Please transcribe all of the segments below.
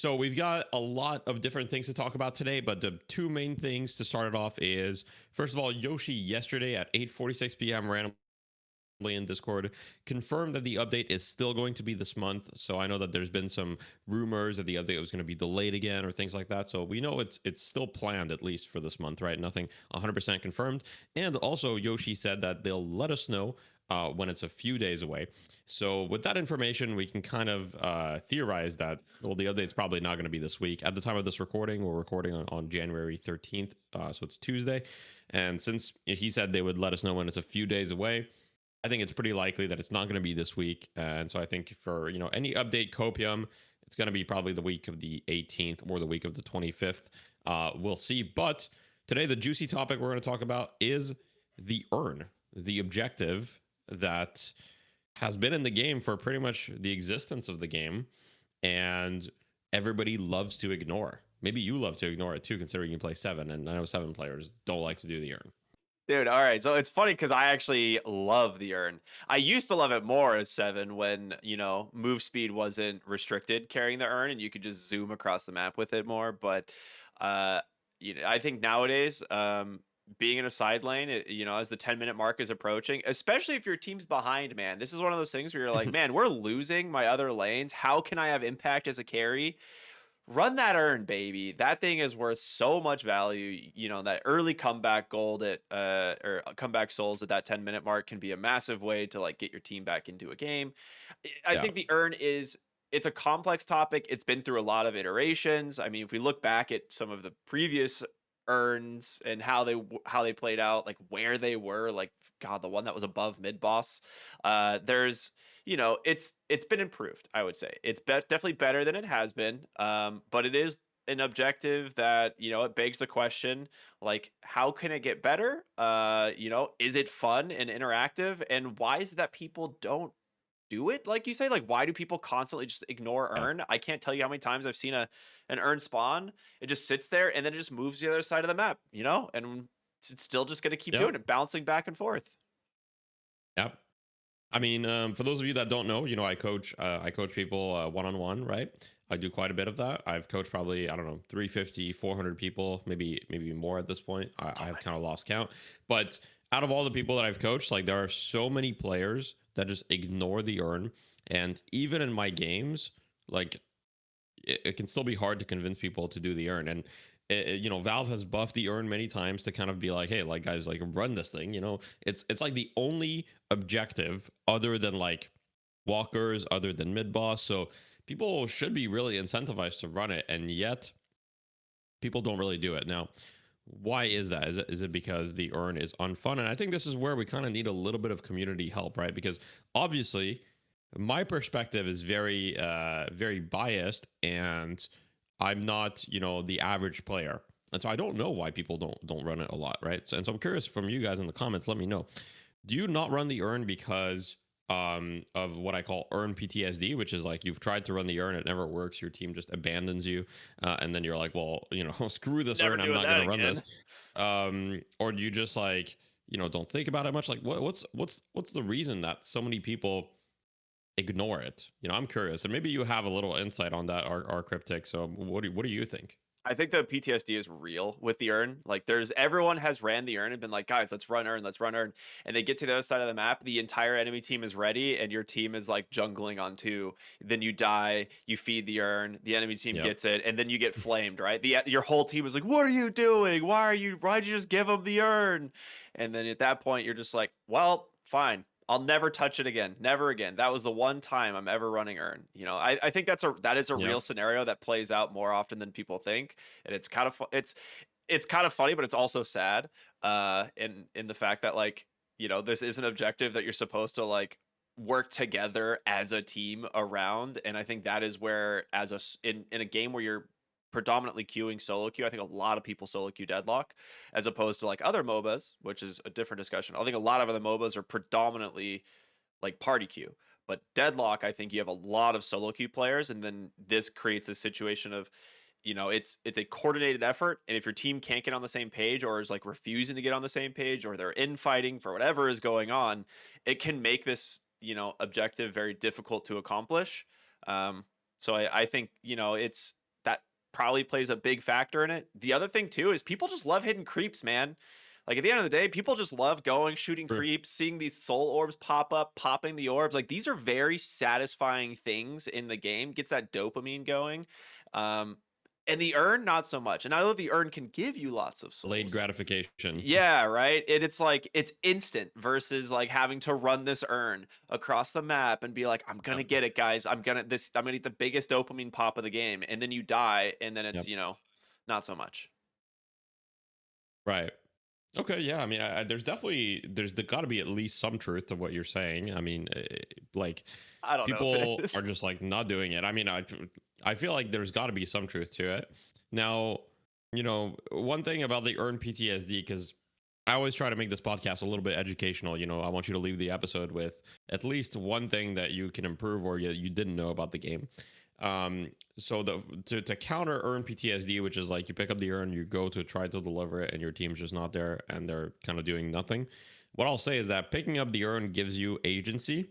So we've got a lot of different things to talk about today, but the two main things to start it off is, first of all, Yoshi yesterday at 8:46 p.m. randomly in Discord confirmed that the update is still going to be this month. So I know that there's been some rumors that the update was going to be delayed again or things like that. So we know it's still planned at least for this month, right? Nothing 100% confirmed. And also Yoshi said that they'll let us know when it's a few days away. So with that information, we can kind of theorize that, well, the update's probably not going to be this week. At the time of this recording, we're recording on January 13th, so it's Tuesday. And since he said they would let us know when it's a few days away, I think it's pretty likely that it's not going to be this week. And so I think for, any update copium, it's going to be probably the week of the 18th or the week of the 25th. We'll see. But today, the juicy topic we're going to talk about is the urn, the objective that has been in the game for pretty much the existence of the game. And everybody loves to ignore. Maybe you love to ignore it too, considering you play 7. And I know 7 players don't like to do the urn. Dude, all right. So it's funny because I actually love the urn. I used to love it more as 7 when, move speed wasn't restricted carrying the urn and you could just zoom across the map with it more. But uh, I think nowadays, being in a side lane, as the 10-minute mark is approaching, especially if your team's behind, man, this is one of those things where you're like, man, we're losing my other lanes. How can I have impact as a carry? Run that urn, baby. That thing is worth so much value. That early comeback gold at or comeback souls at that 10-minute mark can be a massive way to like get your team back into a game. I Yeah. think the urn it's a complex topic. It's been through a lot of iterations. I mean, if we look back at some of the previous urns and how they played out, like where they were, like God, the one that was above mid boss. There's it's been improved. I would say it's definitely better than it has been. But it is an objective that it begs the question, like, how can it get better? Is it fun and interactive? And why is it that people don't do it? Like you say, like, why do people constantly just ignore Yeah. urn? I can't tell you how many times I've seen an urn spawn. It just sits there and then it just moves to the other side of the map, and it's still just going to keep Yeah. doing it, bouncing back and forth. Yeah. I mean, for those of you that don't know, I coach people one on one, right? I do quite a bit of that. I've coached probably, I don't know, 350, 400 people, maybe more at this point. I So have kind many. of lost count. But out of all the people that I've coached, like there are so many players that just ignore the urn. And even in my games, like it can still be hard to convince people to do the urn. And Valve has buffed the urn many times to kind of be like, hey, like guys, like run this thing. It's like the only objective other than like walkers, other than mid boss. So people should be really incentivized to run it, and yet people don't really do it. Now, why is that? Is it because the urn is unfun? And I think this is where we kind of need a little bit of community help, right? Because obviously my perspective is very biased, and I'm not the average player, and so I don't know why people don't run it a lot, right? So I'm curious from you guys in the comments. Let me know, do you not run the urn because of what I call urn PTSD, which is like you've tried to run the urn, it never works, your team just abandons you, and then you're like, well, screw this Never urn, I'm doing not that gonna run this. again. Or do you just like don't think about it much? Like what's the reason that so many people ignore it? I'm curious, and maybe you have a little insight on that, rkryptic. So what do you think? I think the PTSD is real with the urn. Like, everyone has ran the urn and been like, guys, let's run urn, let's run urn. And they get to the other side of the map, the entire enemy team is ready, and your team is like jungling on 2. Then you die, you feed the urn, the enemy team Yep. gets it, and then you get flamed, right? Your whole team is like, what are you doing? Why'd you just give them the urn? And then at that point, you're just like, well, fine. I'll never touch it again. Never again. That was the one time I'm ever running urn. I think that is a real Yep. scenario that plays out more often than people think, and it's kind of it's kind of funny, but it's also sad. In the fact that, like, this is an objective that you're supposed to like work together as a team around, and I think that is where, in a game where you're predominantly queuing solo queue, I think a lot of people solo queue Deadlock, as opposed to like other MOBAs, which is a different discussion. I think a lot of other MOBAs are predominantly like party queue. But Deadlock, I think you have a lot of solo queue players, and then this creates a situation of, it's a coordinated effort, and if your team can't get on the same page, or is like refusing to get on the same page, or they're infighting for whatever is going on, it can make this objective very difficult to accomplish. So I think it's probably plays a big factor in it. The other thing too is people just love hidden creeps, man. Like at the end of the day, people just love going, shooting True. creeps, seeing these soul orbs pop up, popping the orbs. Like these are very satisfying things in the game. Gets that dopamine going. Um, and the urn, not so much. And I know the urn can give you lots of Delayed souls. gratification. Yeah, right. It's like it's instant versus like having to run this urn across the map and be like, I'm gonna Yep. get it, guys. I'm gonna get the biggest dopamine pop of the game, and then you die, and then it's Yep. not so much. Right. Okay. Yeah. I mean, there's got to be at least some truth to what you're saying. I mean, like I don't know if it people are is. just like not doing it. I mean, I feel like there's got to be some truth to it. Now, one thing about the earn PTSD, because I always try to make this podcast a little bit educational. I want you to leave the episode with at least one thing that you can improve or you didn't know about the game. So to counter earn PTSD, which is like you pick up the urn, you go to try to deliver it, and your team's just not there, and they're kind of doing nothing. What I'll say is that picking up the urn gives you agency.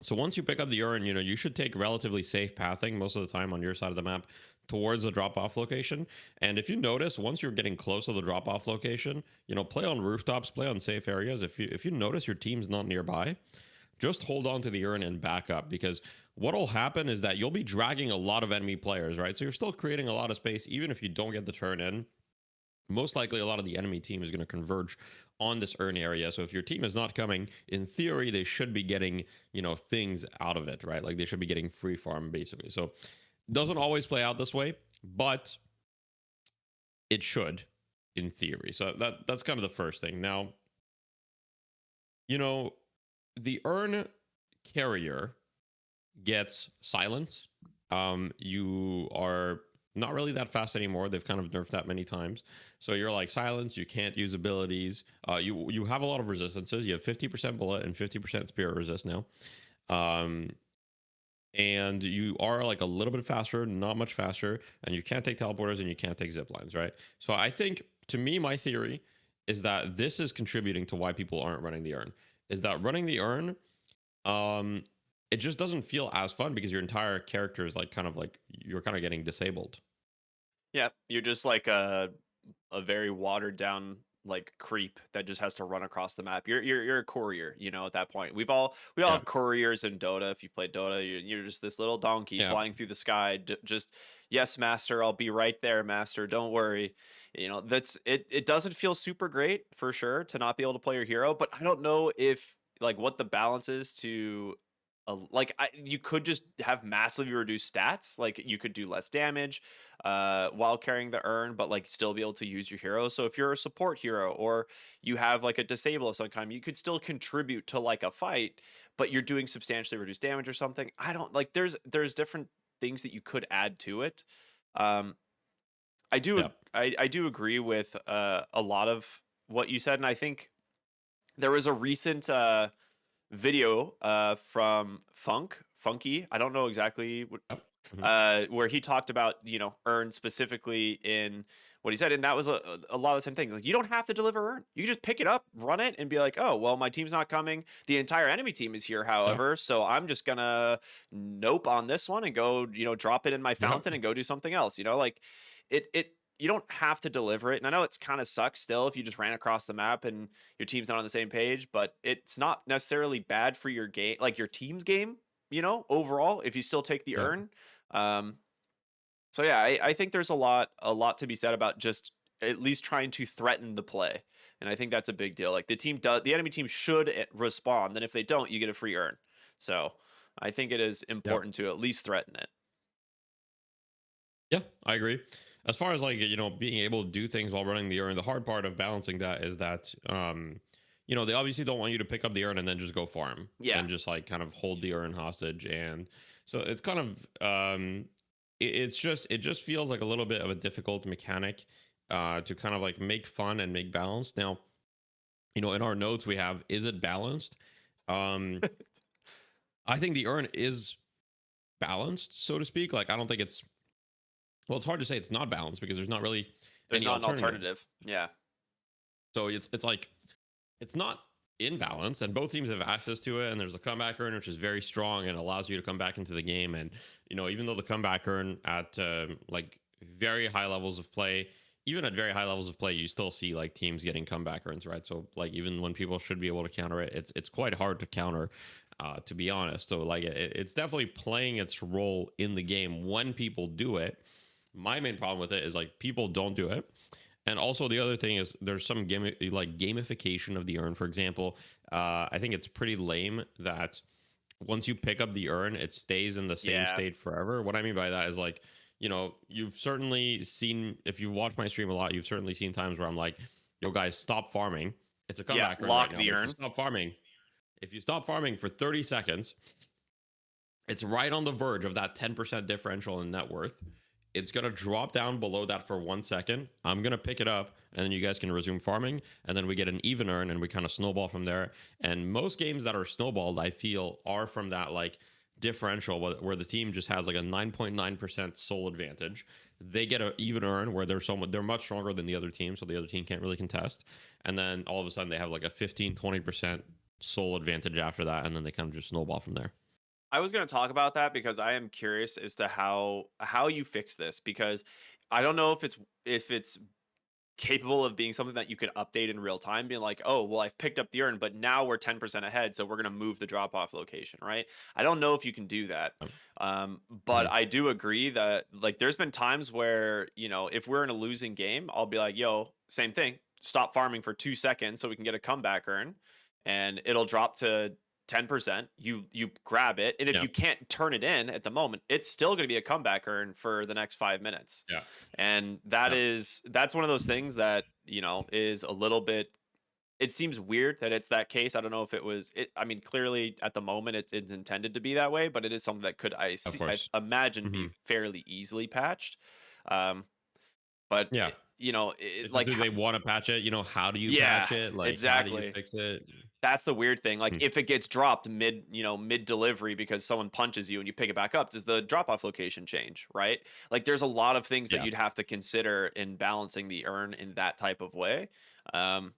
So once you pick up the urn, you should take relatively safe pathing most of the time on your side of the map towards the drop-off location. And if you notice, once you're getting close to the drop-off location, play on rooftops, play on safe areas. If you notice your team's not nearby, just hold on to the urn and back up, because what'll happen is that you'll be dragging a lot of enemy players, right? So you're still creating a lot of space, even if you don't get the turn in. Most likely a lot of the enemy team is going to converge on this urn area. So if your team is not coming, in theory they should be getting things out of it, right? Like they should be getting free farm basically. So it doesn't always play out this way, but it should in theory. So that's kind of the first thing. Now, the urn carrier gets silence. You are not really that fast anymore. They've kind of nerfed that many times. So you're like silence. You can't use abilities. You have a lot of resistances. You have 50% bullet and 50% spirit resist now. And you are like a little bit faster, not much faster, and you can't take teleporters and you can't take zip lines, right? So I think, to me, my theory is that this is contributing to why people aren't running the urn. Is that running the urn, it just doesn't feel as fun because your entire character is like kind of like you're kind of getting disabled. Yeah, you're just like a very watered down like creep that just has to run across the map. You're a courier, at that point. We all Yeah, have couriers in Dota. If you've played Dota, you're just this little donkey yeah, flying through the sky. Just yes, master, I'll be right there, master. Don't worry. That's it. It doesn't feel super great for sure to not be able to play your hero, but I don't know if like what the balance is to. You could just have massively reduced stats. Like you could do less damage, while carrying the urn, but like still be able to use your hero. So if you're a support hero or you have like a disable of some kind, you could still contribute to like a fight, but you're doing substantially reduced damage or something. I don't like there's different things that you could add to it. Um yeah. I do agree with a lot of what you said, and I think there was a recent video from Funky. I don't know exactly what Yep. Mhm. where he talked about earn specifically in what he said, and that was a lot of the same things. Like you don't have to deliver earn, you can just pick it up, run it, and be like, oh well, my team's not coming, the entire enemy team is here, Yeah. however, so I'm just gonna nope on this one and go drop it in my Yep. fountain and go do something else. Like it you don't have to deliver it, and I know it's kind of sucks still if you just ran across the map and your team's not on the same page, but it's not necessarily bad for your game, like your team's game, overall, if you still take the Yep. earn. um, so yeah, I think there's a lot to be said about just at least trying to threaten the play, and I think that's a big deal. Like the enemy team should respond. Then if they don't, you get a free earn. So I think it is Yep. important to at least threaten it. Yeah, I agree. As far as like, being able to do things while running the urn, the hard part of balancing that is that, they obviously don't want you to pick up the urn and then just go farm Yeah, and just like kind of hold the urn hostage. And so it's kind of, it just feels like a little bit of a difficult mechanic, to kind of like make fun and make balance. Now, in our notes we have, is it balanced? Um, I think the urn is balanced, so to speak. Like, I don't think it's, well, it's hard to say it's not balanced because there's not really there's any not an alternatives. alternative. Yeah. So it's like it's not in balance, and both teams have access to it. And there's the comeback urn, which is very strong and allows you to come back into the game. And even though the comeback urn at like very high levels of play. Even at very high levels of play, you still see like teams getting comeback runs, right? So like even when people should be able to counter it, it's quite hard to counter, to be honest. So like it's definitely playing its role in the game when people do it. My main problem with it is like people don't do it. And also the other thing is there's some like gamification of the urn. For example, I think it's pretty lame that once you pick up the urn, it stays in the same Yeah. state forever. What I mean by that is like, you've certainly seen, if you've watched my stream a lot, you've certainly seen times where I'm like, yo guys, stop farming. It's a Yeah, comeback urn right lock now. the But urn. if you stop farming for 30 seconds, it's right on the verge of that 10% differential in net worth. It's going to drop down below that for 1 second. I'm going to pick it up, and then you guys can resume farming. And then we get an even earn, and we kind of snowball from there. And most games that are snowballed, I feel, are from that like differential where the team just has like a 9.9% soul advantage. They get an even earn where they're much stronger than the other team, so the other team can't really contest. And then all of a sudden they have like a 15-20% soul advantage after that, and then they kind of just snowball from there. I was going to talk about that because I am curious as to how you fix this, because I don't know if it's capable of being something that you can update in real time, being like, oh, well, I've picked up the urn, but now we're 10% ahead, so we're going to move the drop off location, right? I don't know if you can do that. But Mhm. I do agree that like there's been times where, if we're in a losing game, I'll be like, yo, same thing, stop farming for 2 seconds so we can get a comeback urn, and it'll drop to 10%. You grab it, and if Yeah. you can't turn it in at the moment, it's still going to be a comeback earn for the next 5 minutes. Yeah. And Yeah. that's one of those things that is a little bit, it seems weird that it's that case. I don't know if I mean, clearly at the moment it's intended to be that way, but it is something that could Of I course. imagine be Hmm. fairly easily patched. um but Yeah. It's just, like do they want to patch it? How do you yeah, patch it? Like, how do you exactly. fix it? That's the weird thing. Like Hmm. if it gets dropped mid delivery because someone punches you and you pick it back up, does the drop off location change, right? Like there's a lot of things that Yeah. you'd have to consider in balancing the earn in that type of way. Um,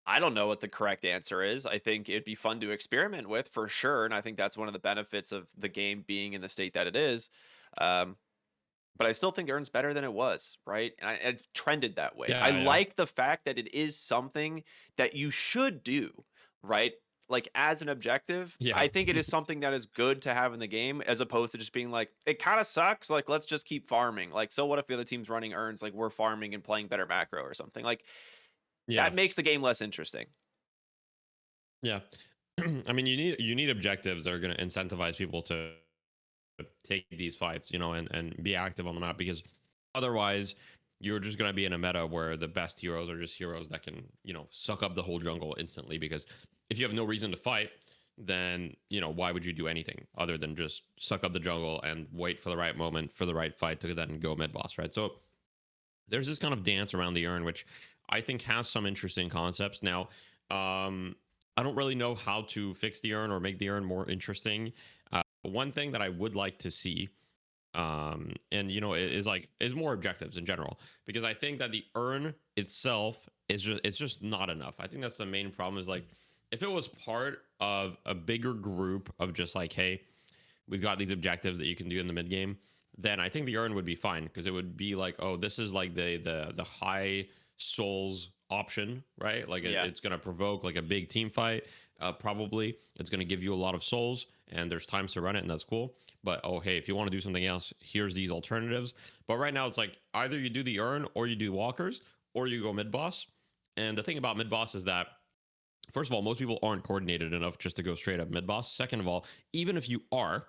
I don't know what the correct answer is. I think it'd be fun to experiment with for sure, and I think that's one of the benefits of the game being in the state that it is. Um, but I still think Earn's better than it was, right? And it's trended that way. I Yeah. Yeah. like the fact that it is something that you should do, right? Like as an objective, Yeah. I think it is something that is good to have in the game as opposed to just being like, it kind of sucks. Like, let's just keep farming. Like, so what if the other team's running Earns? Like, we're farming and playing better macro or something. Like, Yeah. that makes the game less interesting. Yeah. I mean, you need objectives that are going to incentivize people to take these fights, and be active on the map, because otherwise you're just going to be in a meta where the best heroes are just heroes that can, suck up the whole jungle instantly, because if you have no reason to fight, then, why would you do anything other than just suck up the jungle and wait for the right moment for the right fight to then go mid boss, right? So there's this kind of dance around the urn, which I think has some interesting concepts. Now, I don't really know how to fix the urn or make the urn more interesting. One thing that I would like to see, and is more objectives in general, because I think that the urn itself it's just not enough. I think that's the main problem. Is like, if it was part of a bigger group of just like, hey, we've got these objectives that you can do in the mid game, then I think the urn would be fine, because it would be like, oh, this is like the high souls option, right? Like Yeah. it's gonna provoke like a big team fight. Probably it's gonna give you a lot of souls, and there's times to run it, and that's cool. But oh, hey, if you want to do something else, here's these alternatives. But right now, it's like either you do the urn, or you do walkers, or you go mid boss. And the thing about mid boss is that, first of all, most people aren't coordinated enough just to go straight up mid boss. Second of all, even if you are,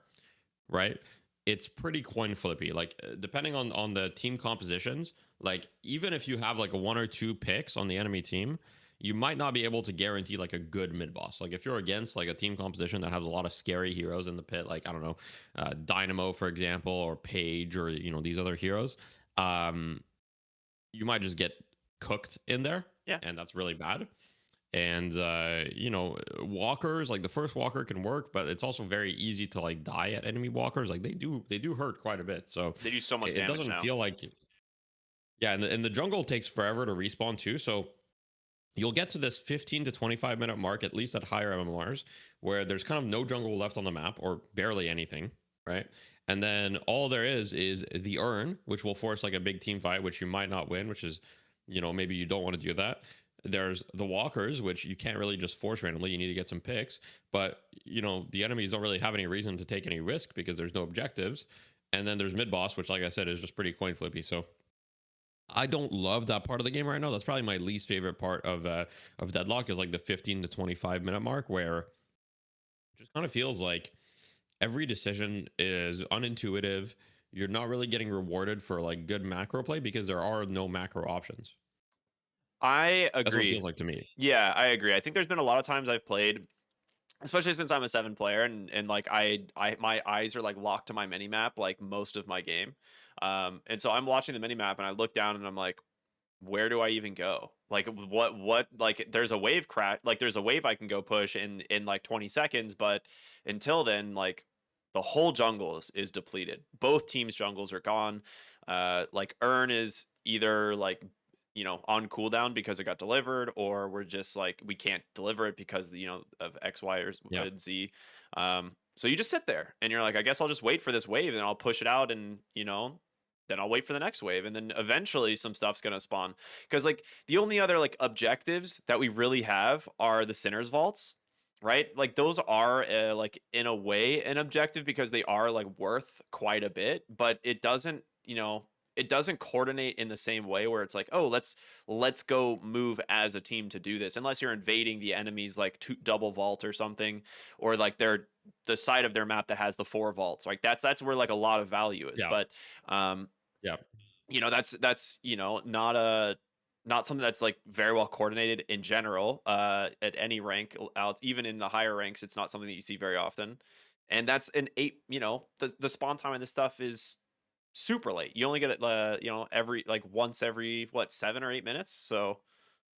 right, it's pretty coin flippy. Like, depending on the team compositions, like even if you have like a one or two picks on the enemy team, you might not be able to guarantee like a good mid boss. Like if you're against like a team composition that has a lot of scary heroes in the pit, like I don't know, Dynamo for example, or Page, or these other heroes, um, you might just get cooked in there, Yeah. and that's really bad. And walkers, like the first walker can work, but it's also very easy to like die at enemy walkers. Like they do hurt quite a bit, so They do so much it damage doesn't now. feel like, yeah. And the jungle takes forever to respawn too, so you'll get to this 15 to 25-minute mark, at least at higher MMRs, where there's kind of no jungle left on the map, or barely anything, right? And then all there is the urn, which will force like a big team fight, which you might not win, which is, maybe you don't want to do that. There's the walkers, which you can't really just force randomly. You need to get some picks, but the enemies don't really have any reason to take any risk because there's no objectives. And then there's mid boss, which, like I said, is just pretty coin flippy. So I don't love that part of the game right now. That's probably my least favorite part of Deadlock, is like the 15 to 25 minute mark, where it just kind of feels like every decision is unintuitive. You're not really getting rewarded for like good macro play because there are no macro options. I That's what it agree. feels like to me. Yeah, I agree. I think there's been a lot of times I've played, especially since I'm a 7 player, and like I my eyes are like locked to my mini map like most of my game. And so I'm watching the mini map and I look down and I'm like, where do I even go? Like what like there's a wave crash, like there's a wave I can go push in like 20 seconds, but until then, like the whole jungle is depleted. Both teams' jungles are gone. Like Urn is either like on cooldown because it got delivered, or we're just like we can't deliver it because of X, Y, or Yeah. Z. So you just sit there and you're like, I guess I'll just wait for this wave and I'll push it out, and then I'll wait for the next wave, and then eventually some stuff's gonna spawn. Because like the only other like objectives that we really have are the Sinner's Vaults, right? Like those are like in a way an objective because they are like worth quite a bit, but it doesn't coordinate in the same way where it's like, oh, let's go move as a team to do this, unless you're invading the enemy's like double vault or something, or like they're the side of their map that has the 4 vaults. Like that's where like a lot of value is. Yeah. But um Yeah. that's not something that's like very well coordinated in general at any rank out. Even in the higher ranks, it's not something that you see very often. And that's an 8, the spawn time in this stuff is super late. You only get it every like once every what, 7 or 8 minutes. So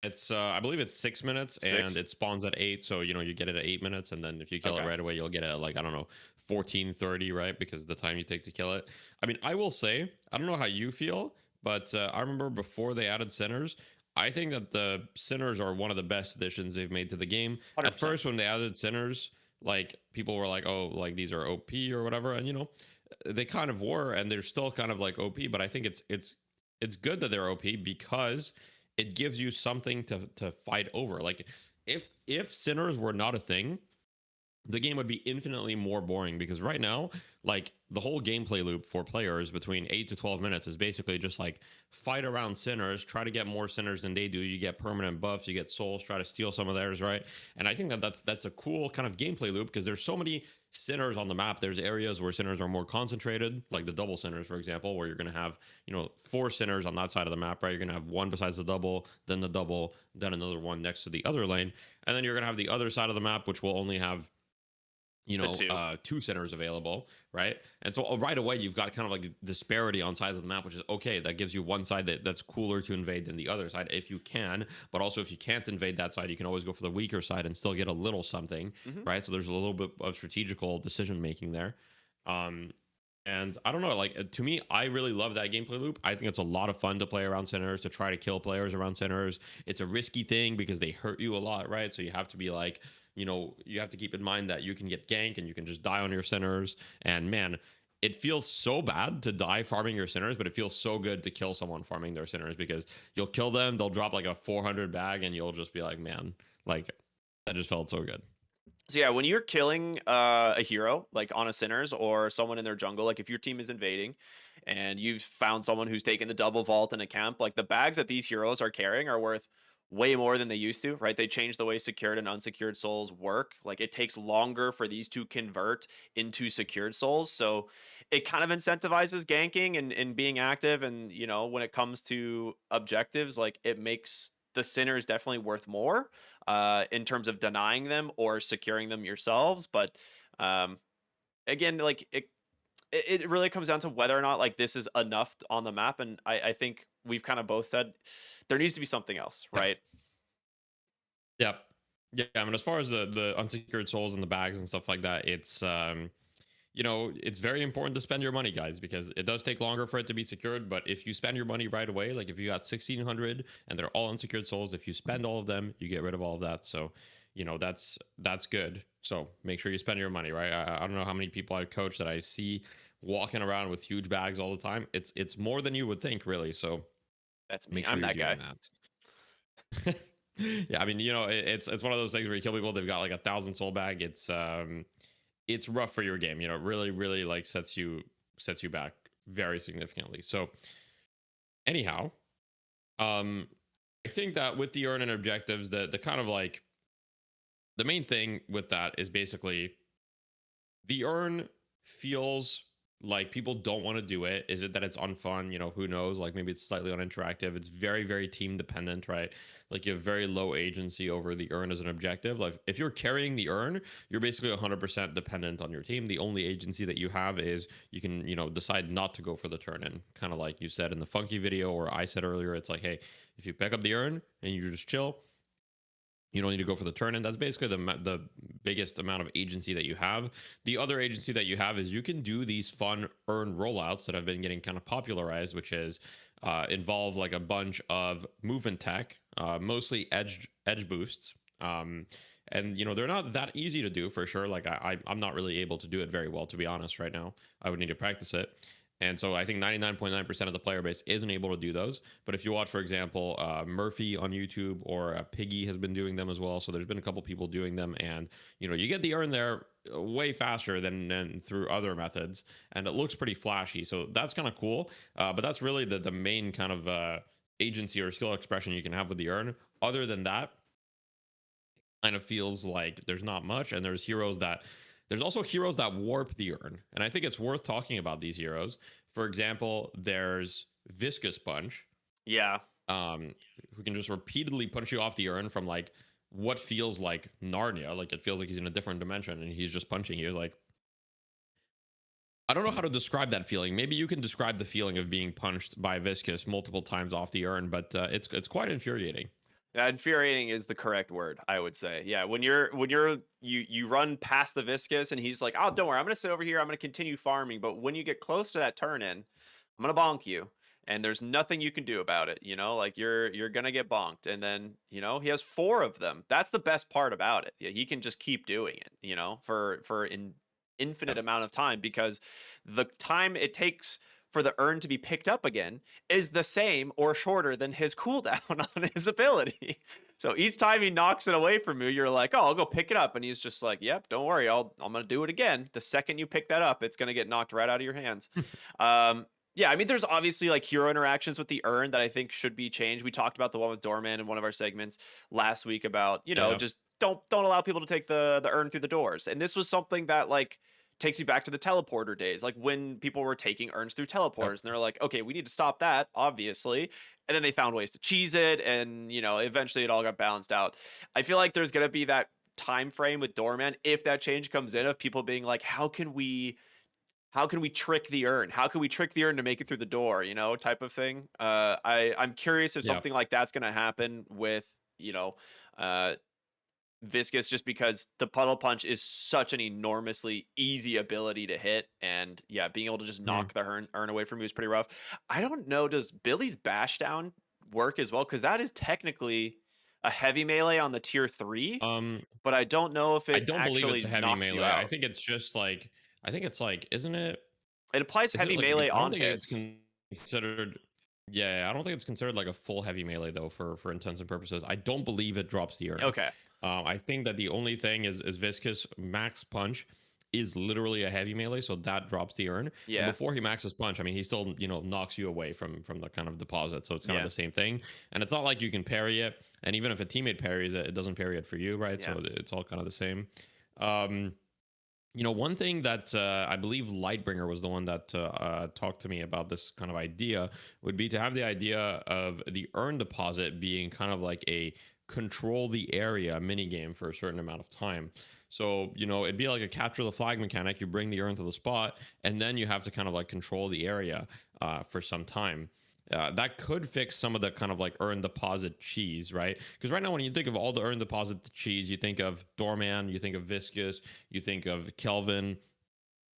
It's I believe it's 6 minutes, and 6. it spawns at 8. So you get it at 8 minutes, and then if you kill it Okay. right away, you'll get it at like, I don't know, 14:30, right? Because of the time you take to kill it. I mean, I will say, I don't know how you feel, but I remember before they added sinners, I think that the sinners are one of the best additions they've made to the game. At 100%. first, when they added sinners, like people were like, oh, like these are OP or whatever, and they kind of were, and they're still kind of like OP. But I think it's good that they're OP because it gives you something to fight over. Like if sinners were not a thing, the game would be infinitely more boring, because right now, like, the whole gameplay loop for players between 8 to 12 minutes is basically just like fight around sinners, try to get more sinners than they do. You get permanent buffs, you get souls, try to steal some of theirs, right? And I think that that's a cool kind of gameplay loop, because there's so many sinners on the map. There's areas where sinners are more concentrated, like the double sinners, for example, where you're going to have 4 sinners on that side of the map, right? You're going to have one besides the double, then another one next to the other lane, and then you're going to have the other side of the map, which will only have The 2. 2 centers available, right? And so right away you've got kind of like a disparity on sides of the map, which is okay. That gives you one side that's cooler to invade than the other side if you can. But also, if you can't invade that side, you can always go for the weaker side and still get a little something, Mhm. right? So there's a little bit of strategical decision making there. And I don't know, like, to me, I really love that gameplay loop. I think it's a lot of fun to play around centers, to try to kill players around centers. It's a risky thing because they hurt you a lot, right? So you have to be like, you have to keep in mind that you can get ganked and you can just die on your centers. And man, it feels so bad to die farming your centers, but it feels so good to kill someone farming their centers, because you'll kill them, they'll drop like a 400 bag, and you'll just be like, man, like, that just felt so good. So yeah, when you're killing a hero like on a Sinners or someone in their jungle, like if your team is invading and you've found someone who's taken the double vault in a camp, like the bags that these heroes are carrying are worth way more than they used to, right? They changed the way secured and unsecured souls work. Like it takes longer for these to convert into secured souls. So it kind of incentivizes ganking and being active. And, when it comes to objectives, like it makes the Sinners definitely worth more in terms of denying them or securing them yourselves. But um, again, like it really comes down to whether or not like this is enough on the map. And I think we've kind of both said there needs to be something else, Yeah. right? Yeah. Yeah. I mean, as far as the unsecured souls and the bags and stuff like that, it's very important to spend your money, guys, because it does take longer for it to be secured. But if you spend your money right away, like if you got 1,600 and they're all unsecured souls, if you spend all of them, you get rid of all of that. So, that's good. So make sure you spend your money, right? I don't know how many people I coach that I see walking around with huge bags all the time. It's more than you would think, really. So That's me. make sure I'm you're that doing guy. that. Yeah, I mean, it's one of those things where you kill people, they've got like 1,000 soul bag. It's rough for your game. It really, really like sets you back very significantly. So anyhow, um, I think that with the earn and objectives, the kind of like the main thing with that is basically the earn feels like people don't want to do it. Is it that it's unfun? Who knows? Like maybe it's slightly uninteractive. It's very, very team dependent, right? Like you have very low agency over the earn as an objective. Like if you're carrying the earn, you're basically 100% dependent on your team. The only agency that you have is you can, decide not to go for the turn in. Kind of like you said in the funky video, or I said earlier, it's like, hey, if you pick up the earn and you just chill, you don't need to go for the turn in. That's basically the biggest amount of agency that you have. The other agency that you have is you can do these fun earn rollouts that have been getting kind of popularized, which is involve like a bunch of movement tech, mostly edge boosts. And they're not that easy to do for sure. Like I'm not really able to do it very well, to be honest. Right now, I would need to practice it. And so I think 99.9% of the player base isn't able to do those. But if you watch, for example, Murphy on YouTube, or Piggy has been doing them as well. So there's been a couple people doing them, and you get the earn there way faster than through other methods, and it looks pretty flashy. So that's kind of cool. But that's really the main kind of agency or skill expression you can have with the earn. Other than that, kind of feels like there's not much, and there's also heroes that warp the earn, and I think it's worth talking about these heroes. For example, there's Viscous Punch, Yeah. um, who can just repeatedly punch you off the earn from like what feels like Narnia. Like it feels like he's in a different dimension and he's just punching you. Like I don't know how to describe that feeling. Maybe you can describe the feeling of being punched by Viscous multiple times off the earn, but it's quite infuriating. Yeah, infuriating is the correct word, I would say. Yeah, you run past the viscous and he's like, "Oh, don't worry, I'm gonna sit over here. I'm gonna continue farming." But when you get close to that turn in, I'm gonna bonk you, and there's nothing you can do about it. Like you're gonna get bonked, and then he has four of them. That's the best part about it. Yeah, he can just keep doing it. For an infinite Yep. amount of time, because the time it takes for the urn to be picked up again is the same or shorter than his cooldown on his ability. So each time he knocks it away from you, you're like, "Oh, I'll go pick it up," and he's just like, "Yep, don't worry, I'm gonna do it again. The second you pick that up, it's gonna get knocked right out of your hands." Yeah, I mean, there's obviously like hero interactions with the urn that I think should be changed. We talked about the one with Doorman in one of our segments last week about Yeah. just don't allow people to take the urn through the doors, and this was something that like takes me back to the teleporter days, like when people were taking urns through Yep. teleporters, and they're like, "Okay, we need to stop that, obviously." And then they found ways to cheese it, and eventually it all got balanced out. I feel like there's gonna be that time frame with Doorman if that change comes in, of people being like, how can we trick the urn? How can we trick the urn to make it through the door? Type of thing. I'm curious if Yeah. something like that's gonna happen with you know uh Viscous, just because the puddle punch is such an enormously easy ability to hit, and yeah, being able to just Mhm. knock the urn away from you is pretty rough. I don't know, does Billy's bash down work as well? Because that is technically a heavy melee on the tier 3, Um, but I don't know if I it don't believe it's actually a heavy knocks you melee. I out. think it's just like I think it's like, isn't it? It applies Is it heavy like melee I don't on think it's hits. considered. Yeah, I don't think it's considered like a full heavy melee though for intents and purposes. I don't believe it drops the urn. Okay. I think that the only thing is Viscous max punch is literally a heavy melee, so that drops the urn. And Yeah. before he maxes punch, I mean, he still knocks you away from the kind of deposit, so it's kind of Yeah. the same thing. And it's not like you can parry it, and even if a teammate parries it, it doesn't parry it for you, right? Yeah. So it's all kind of the same. Um, one thing that I believe Lightbringer was the one that talked to me about this kind of idea would be to have the idea of the earn deposit being kind of like a control the area mini game for a certain amount of time. So, it'd be like a capture the flag mechanic. You bring the earn to the spot, and then you have to kind of like control the area for some time. That could fix some of the kind of like earn deposit cheese, right? Because right now, when you think of all the earn deposit cheese, you think of Doorman, you think of Viscous, you think of Kelvin,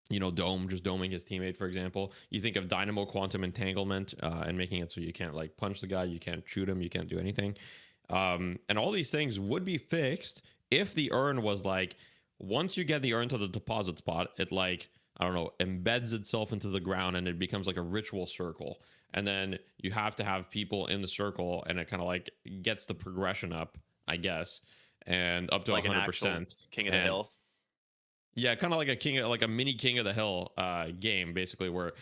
Dome, just doming his teammate, for example. You think of Dynamo Quantum Entanglement and making it so you can't like punch the guy, you can't shoot him, you can't do anything. And all these things would be fixed if the earn was like, once you get the earn to the deposit spot, it like I don't know, embeds itself into the ground and it becomes like a ritual circle. And then you have to have people in the circle and it kind of like gets the progression up, I guess, and up to Like an actual 100%. King of the And Hill. yeah, kind of like a like a mini King of the Hill game, basically, where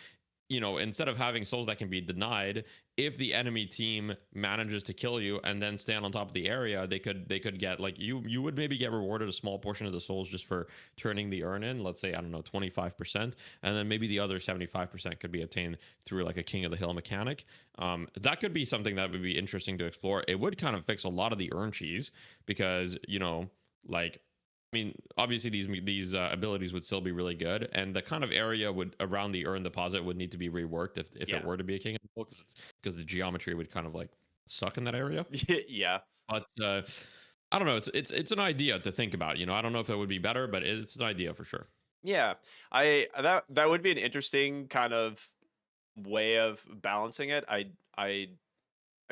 instead of having souls that can be denied, if the enemy team manages to kill you and then stand on top of the area, they could get like you would maybe get rewarded a small portion of the souls just for turning the urn in. Let's say, I don't know, 25%, and then maybe the other 75% could be obtained through like a King of the Hill mechanic. That could be something that would be interesting to explore. It would kind of fix a lot of the urn cheese because like, I mean, obviously these abilities would still be really good, and the kind of area would around the urn deposit would need to be reworked if it Yeah. were to be a king of the hill, because the geometry would kind of like suck in that area. Yeah. But I don't know. It's an idea to think about. I don't know if it would be better, but it's an idea for sure. Yeah. That would be an interesting kind of way of balancing it. I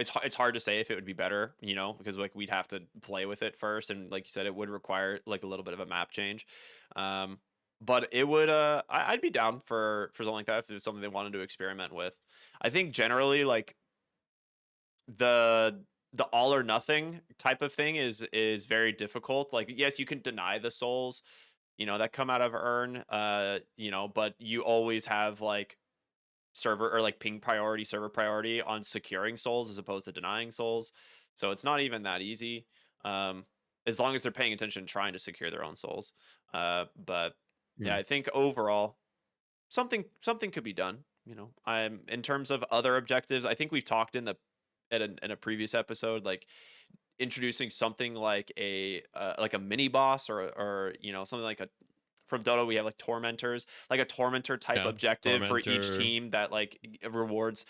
it's hard to say if it would be better, because like we'd have to play with it first, and like you said, it would require like a little bit of a map change. Um, but it would I'd be down for something like that if it was something they wanted to experiment with. I think generally like the the all or nothing type of thing is very difficult. Like yes, you can deny the souls, that come out of Earn, but you always have like server or like ping priority, server priority on securing souls as opposed to denying souls. So it's not even that easy. Um, as long as they're paying attention, trying to secure their own souls. But yeah, Hmm. I think overall something could be done. I'm in terms of other objectives. I think we've talked in a previous episode, like introducing something like a mini boss or something like a from Dota we have like tormentors, like a tormentor type Yeah, objective for each tormentor, team that like rewards,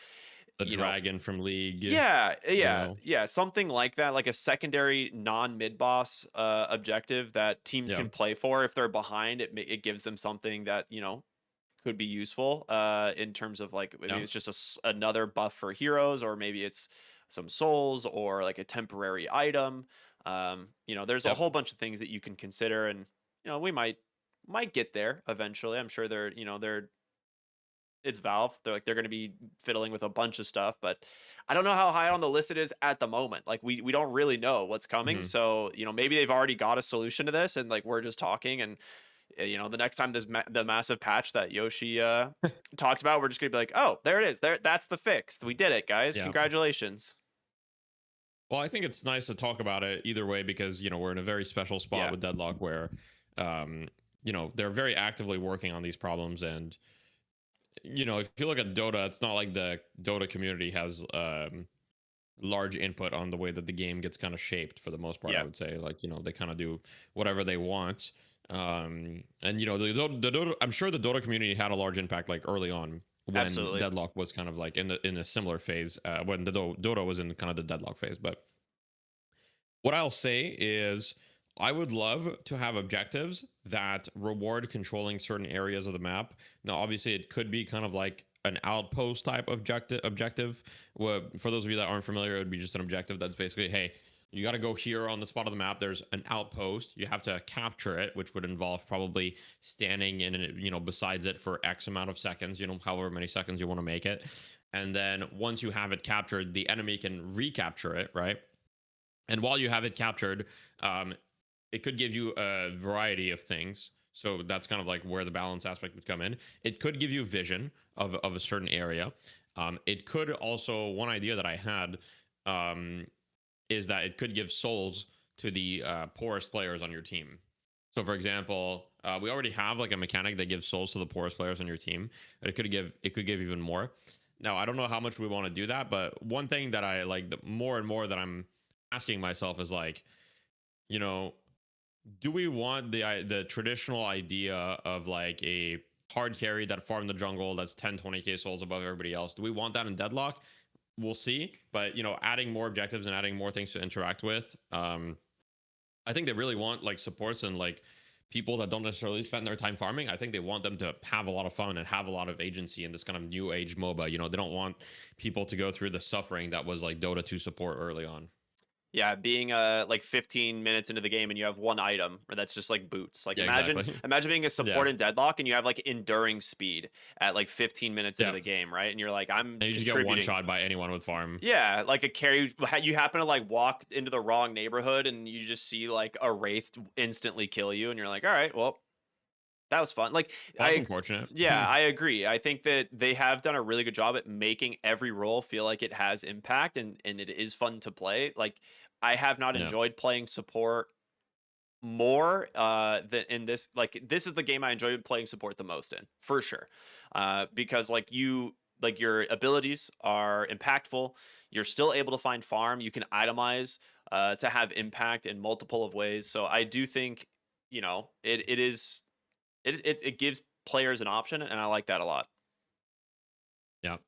the you know. dragon from League. Yeah, You yeah, know, yeah, something like that, like a secondary non-mid boss objective that teams yeah, can play for if they're behind. It gives them something that could be useful in terms of like maybe yeah, it's just another buff for heroes, or maybe it's some souls or like a temporary item. There's a yep. whole bunch of things that you can consider, and we might get there eventually. I'm sure they're it's Valve. They're going to be fiddling with a bunch of stuff, but I don't know how high on the list it is at the moment. Like we don't really know what's coming. Hmm. So, maybe they've already got a solution to this and like we're just talking, and the next time the massive patch that Yoshi talked about, we're just going to be like, "Oh, there it is. That's the fix. We did it, guys. Yeah. Congratulations." Well, I think it's nice to talk about it either way because we're in a very special spot Yeah. with Deadlock where, they're very actively working on these problems. And if you look at Dota, it's not like the Dota community has large input on the way that the game gets kind of shaped for the most part. I Yeah. would say, like, they kind of do whatever they want. And the Dota, I'm sure the Dota community had a large impact like early on when Absolutely. Deadlock was kind of like in a similar phase, when the Dota was in kind of the Deadlock phase. But what I'll say is I would love to have objectives that reward controlling certain areas of the map. Now, obviously, it could be kind of like an outpost type objective. For those of you that aren't familiar, it would be just an objective that's basically, hey, you got to go here on the spot of the map. There's an outpost. You have to capture it, which would involve probably standing in it, besides it for X amount of seconds, however many seconds you want to make it. And then once you have it captured, the enemy can recapture it, right? And while you have it captured, it could give you a variety of things. So that's kind of like where the balance aspect would come in. It could give you vision of a certain area. It could also, one idea that I had is that it could give souls to the poorest players on your team. So, for example, we already have like a mechanic that gives souls to the poorest players on your team. But it could give even more. Now, I don't know how much we want to do that, but one thing that I like more and more that I'm asking myself is like, you know, do we want the traditional idea of like a hard carry that farmed the jungle that's 10-20k souls above everybody else? Do we want that in Deadlock? We'll see. But adding more objectives and adding more things to interact with, I think they really want like supports and like people that don't necessarily spend their time farming. I think they want them to have a lot of fun and have a lot of agency in this kind of new age MOBA. They don't want people to go through the suffering that was like Dota 2 support early on. Yeah, being like 15 minutes into the game and you have one item, or that's just like boots. Like Yeah, imagine exactly. imagine being a Yeah. support in Deadlock and you have like enduring speed at like 15 minutes into Yeah. the game, right? And you're like, I'm And you just get one contributing. shot by anyone with farm. Yeah, like a carry. You happen to like walk into the wrong neighborhood and you just see like a wraith instantly kill you, and you're like, all right, well, that was fun. Like Well, that's unfortunate. yeah, I agree. I think that they have done a really good job at making every role feel like it has impact, and it is fun to play. Like I have not Yeah. enjoyed playing support more than in this. Like this is the game I enjoy playing support the most in, for sure. Because like your abilities are impactful. You're still able to find farm. You can itemize to have impact in multiple of ways. So I do think, it is it gives players an option, and I like that a lot. Yeah.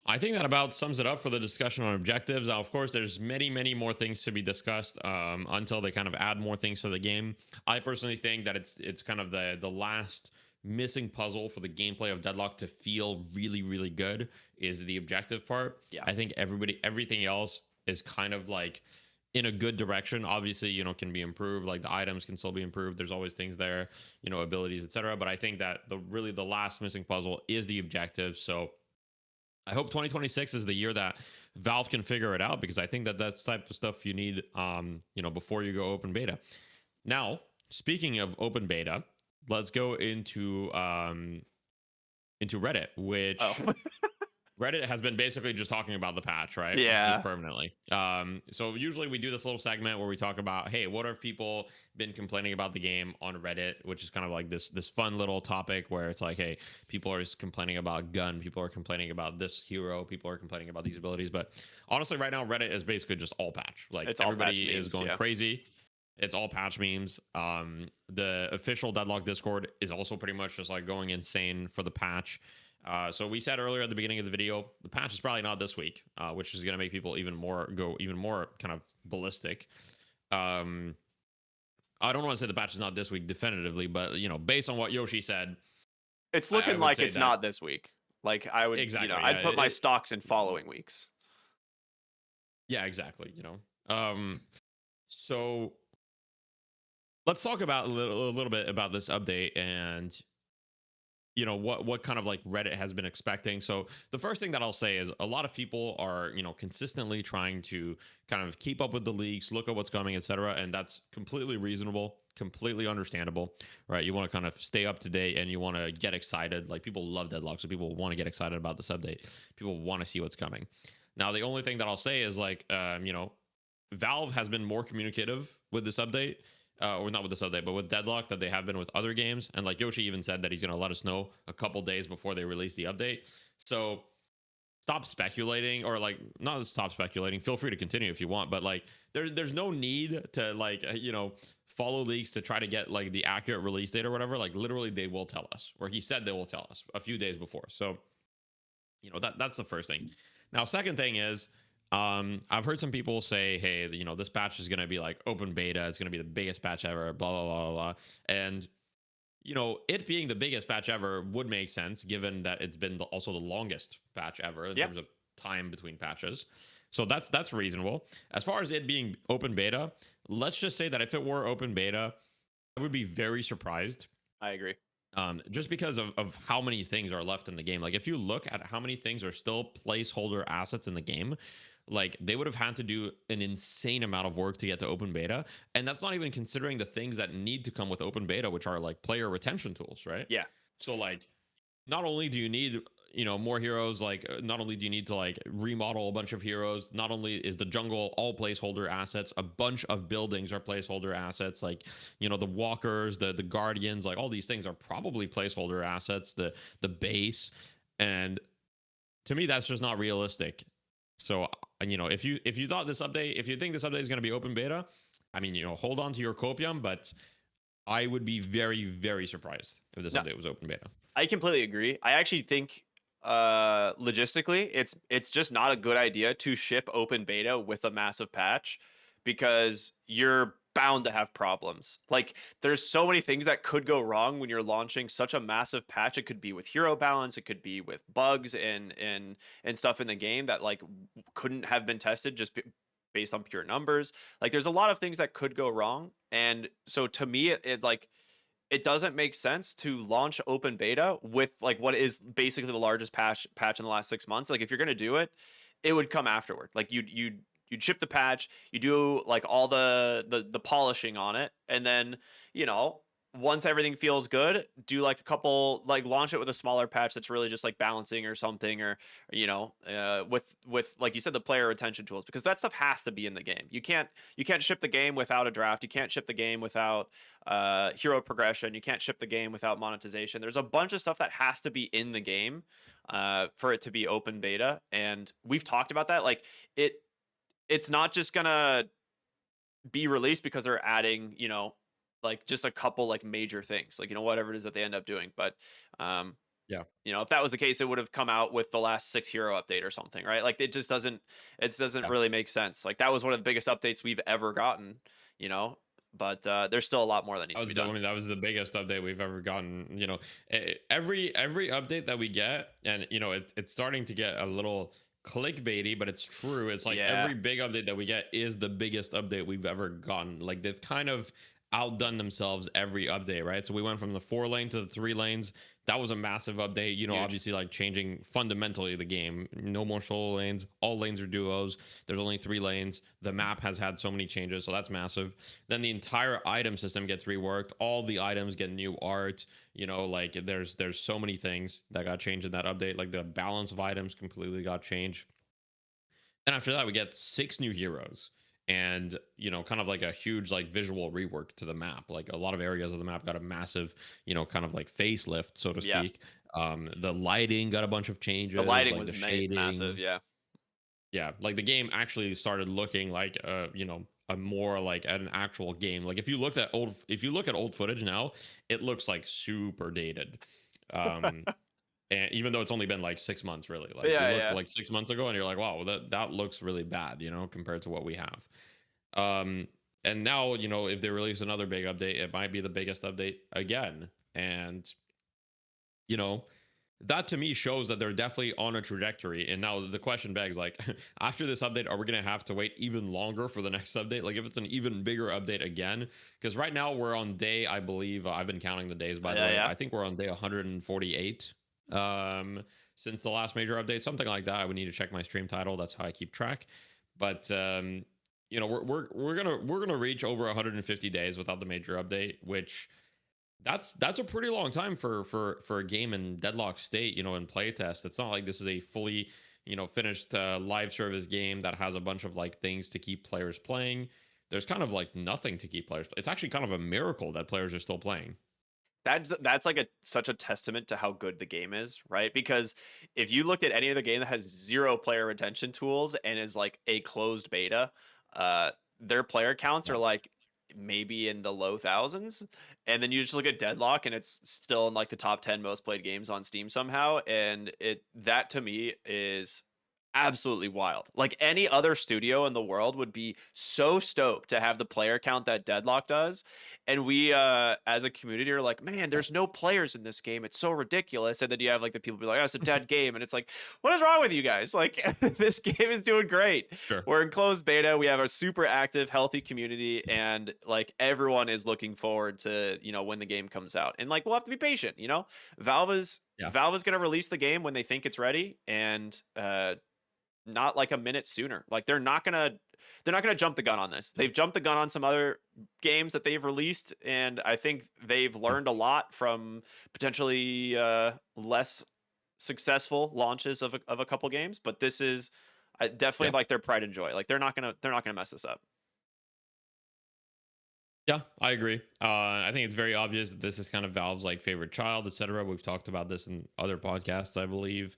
I think that about sums it up for the discussion on objectives. Now, of course, there's many, many more things to be discussed until they kind of add more things to the game. I personally think that it's kind of the last missing puzzle for the gameplay of Deadlock to feel really, really good is the objective part. Yeah. I think everything else is kind of like in a good direction. Obviously, can be improved. Like the items can still be improved. There's always things there, abilities, etc. But I think that the last missing puzzle is the objective. So I hope 2026 is the year that Valve can figure it out, because I think that that's the type of stuff you need, before you go open beta. Now, speaking of open beta, let's go into Reddit, Oh. which Reddit has been basically just talking about the patch, right? Just Yeah. permanently. So usually we do this little segment where we talk about, hey, what have people been complaining about the game on Reddit, which is kind of like this fun little topic where it's like, hey, people are just complaining about gun, people are complaining about this hero, people are complaining about these abilities. But honestly, right now Reddit is basically just all patch. Like It's all patch everybody is memes, going yeah. crazy. It's all patch memes. The official Deadlock Discord is also pretty much just like going insane for the patch. So we said earlier at the beginning of the video, the patch is probably not this week, which is going to make people even more kind of ballistic. I don't want to say the patch is not this week definitively, but based on what Yoshi said, It's I looking would like say it's that not this week. Like I would, exactly. Yeah, I'd put my stocks in following weeks. yeah, exactly. So let's talk about a little bit about this update and what kind of like Reddit has been expecting. So the first thing that I'll say is a lot of people are consistently trying to kind of keep up with the leaks, look at what's coming, etc., and that's completely reasonable, completely understandable, right? You want to kind of stay up to date and you want to get excited. Like people love Deadlock, so people want to get excited about this update. People want to see what's coming. Now the only thing that I'll say is like Valve has been more communicative with this update, or not with this update, but with Deadlock, that they have been with other games. And like Yoshi even said that he's going to let us know a couple days before they release the update. So stop speculating, or like not stop speculating. Feel free to continue if you want, but like there's no need to like follow leaks to try to get like the accurate release date or whatever. Like literally, they will tell us, or he said they will tell us a few days before. So that's the first thing. Now, second thing is, I've heard some people say, hey, this patch is going to be like open beta. It's going to be the biggest patch ever, blah, blah, blah, blah, blah. And, it being the biggest patch ever would make sense given that it's been also the longest patch ever in Yeah. terms of time between patches. So that's reasonable. As far as it being open beta, let's just say that if it were open beta, I would be very surprised. I agree. Just because of how many things are left in the game. Like if you look at how many things are still placeholder assets in the game, like they would have had to do an insane amount of work to get to open beta. And that's not even considering the things that need to come with open beta, which are like player retention tools, right? Yeah. So like not only do you need more heroes, like not only do you need to like remodel a bunch of heroes, not only is the jungle all placeholder assets, a bunch of buildings are placeholder assets, like the walkers, the guardians, like all these things are probably placeholder assets, the base. And to me that's just not realistic. So if you thought this update, if you think this update is going to be open beta, I mean hold on to your copium, but I would be very, very surprised if this No, update was open beta. I completely agree. I actually think logistically it's just not a good idea to ship open beta with a massive patch, because you're bound to have problems. Like there's so many things that could go wrong when you're launching such a massive patch. It could be with hero balance, it could be with bugs and stuff in the game that like couldn't have been tested just based on pure numbers. Like there's a lot of things that could go wrong. And so to me, it like it doesn't make sense to launch open beta with like what is basically the largest patch in the last 6 months. Like if you're gonna do it, it would come afterward. Like you'd ship the patch, you do like all the polishing on it, and then you know once everything feels good, do like a couple like launch it with a smaller patch that's really just like balancing or something, or with like you said the player retention tools, because that stuff has to be in the game. You can't ship the game without a draft. You can't ship the game without hero progression. You can't ship the game without monetization. There's a bunch of stuff that has to be in the game for it to be open beta, and we've talked about that. Like it, it's not just gonna be released because they're adding, like just a couple like major things, like whatever it is that they end up doing. But um, Yeah. if that was the case, it would have come out with the last 6 hero update or something, right? Like it doesn't Yeah. really make sense. Like that was one of the biggest updates we've ever gotten, you know. But there's still a lot more that That needs to was be the, I done. mean, that was the biggest update we've ever gotten. Every update that we get, and it's starting to get a little clickbaity, but it's true. It's like Yeah, every big update that we get is the biggest update we've ever gotten. Like they've kind of outdone themselves every update, right? So we went from the 4 lane to the 3 lanes. That was a massive update. huge. Obviously, like changing fundamentally the game. No more solo lanes. All lanes are duos. There's only 3 lanes. The map has had so many changes, so that's massive. Then the entire item system gets reworked. All the items get new art. Like there's so many things that got changed in that update. Like the balance of items completely got changed. And after that, we get 6 new heroes, and kind of like a huge like visual rework to the map. Like a lot of areas of the map got a massive, kind of like facelift, so to Yeah, speak. The lighting got a bunch of the changes, lighting like was the massive. shading. Yeah, Yeah, like the game actually started looking like a more like an actual game. Like if you look at old footage now, it looks like super dated. Um and even though it's only been like 6 months, really, like you yeah, looked yeah. like 6 months ago and you're like, wow, that looks really bad, compared to what we have. And now, if they release another big update, it might be the biggest update again. And you know, that to me shows that they're definitely on a trajectory. And now the question begs, like, after this update, are we going to have to wait even longer for the next update? Like, if it's an even bigger update again? Because right now we're on day, I believe, I've been counting the days, by the Yeah, way. yeah. I think we're on day 148 since the last major update, something like that. I would need to check my stream title. That's how I keep track. But, we're gonna reach over 150 days without the major update, which that's a pretty long time for a game in deadlock state, in playtest. It's not like this is a fully, finished live service game that has a bunch of like things to keep players playing. There's kind of like nothing to keep players. It's actually kind of a miracle that players are still playing. That's like such a testament to how good the game is, right? Because if you looked at any other game that has zero player retention tools and is like a closed beta, uh, their player counts Yeah. are like maybe in the low thousands, and then you just look at Deadlock and it's still in like the top 10 most played games on Steam somehow, and it that to me is absolutely wild. Like any other studio in the world would be so stoked to have the player count that Deadlock does. And we as a community are like, man, Yeah. there's no players in this game. It's so ridiculous. And then you have like the people be like, oh, it's a dead game. And it's like, what is wrong with you guys? Like this game is doing great. Sure. We're in closed beta. We have a super active, healthy community, and like everyone is looking forward to, when the game comes out. And like we'll have to be patient. Valve is Yeah. Valve is going to release the game when they think it's ready, and not like a minute sooner. Like they're not gonna jump the gun on this. They've jumped the gun on some other games that they've released, and I think they've Yeah. learned a lot from potentially less successful launches of a couple games. But this is definitely Yeah. like their pride and joy. Like they're not gonna mess this up. Yeah, I agree. I think it's very obvious that this is kind of Valve's like favorite child, etc. We've talked about this in other podcasts, I believe.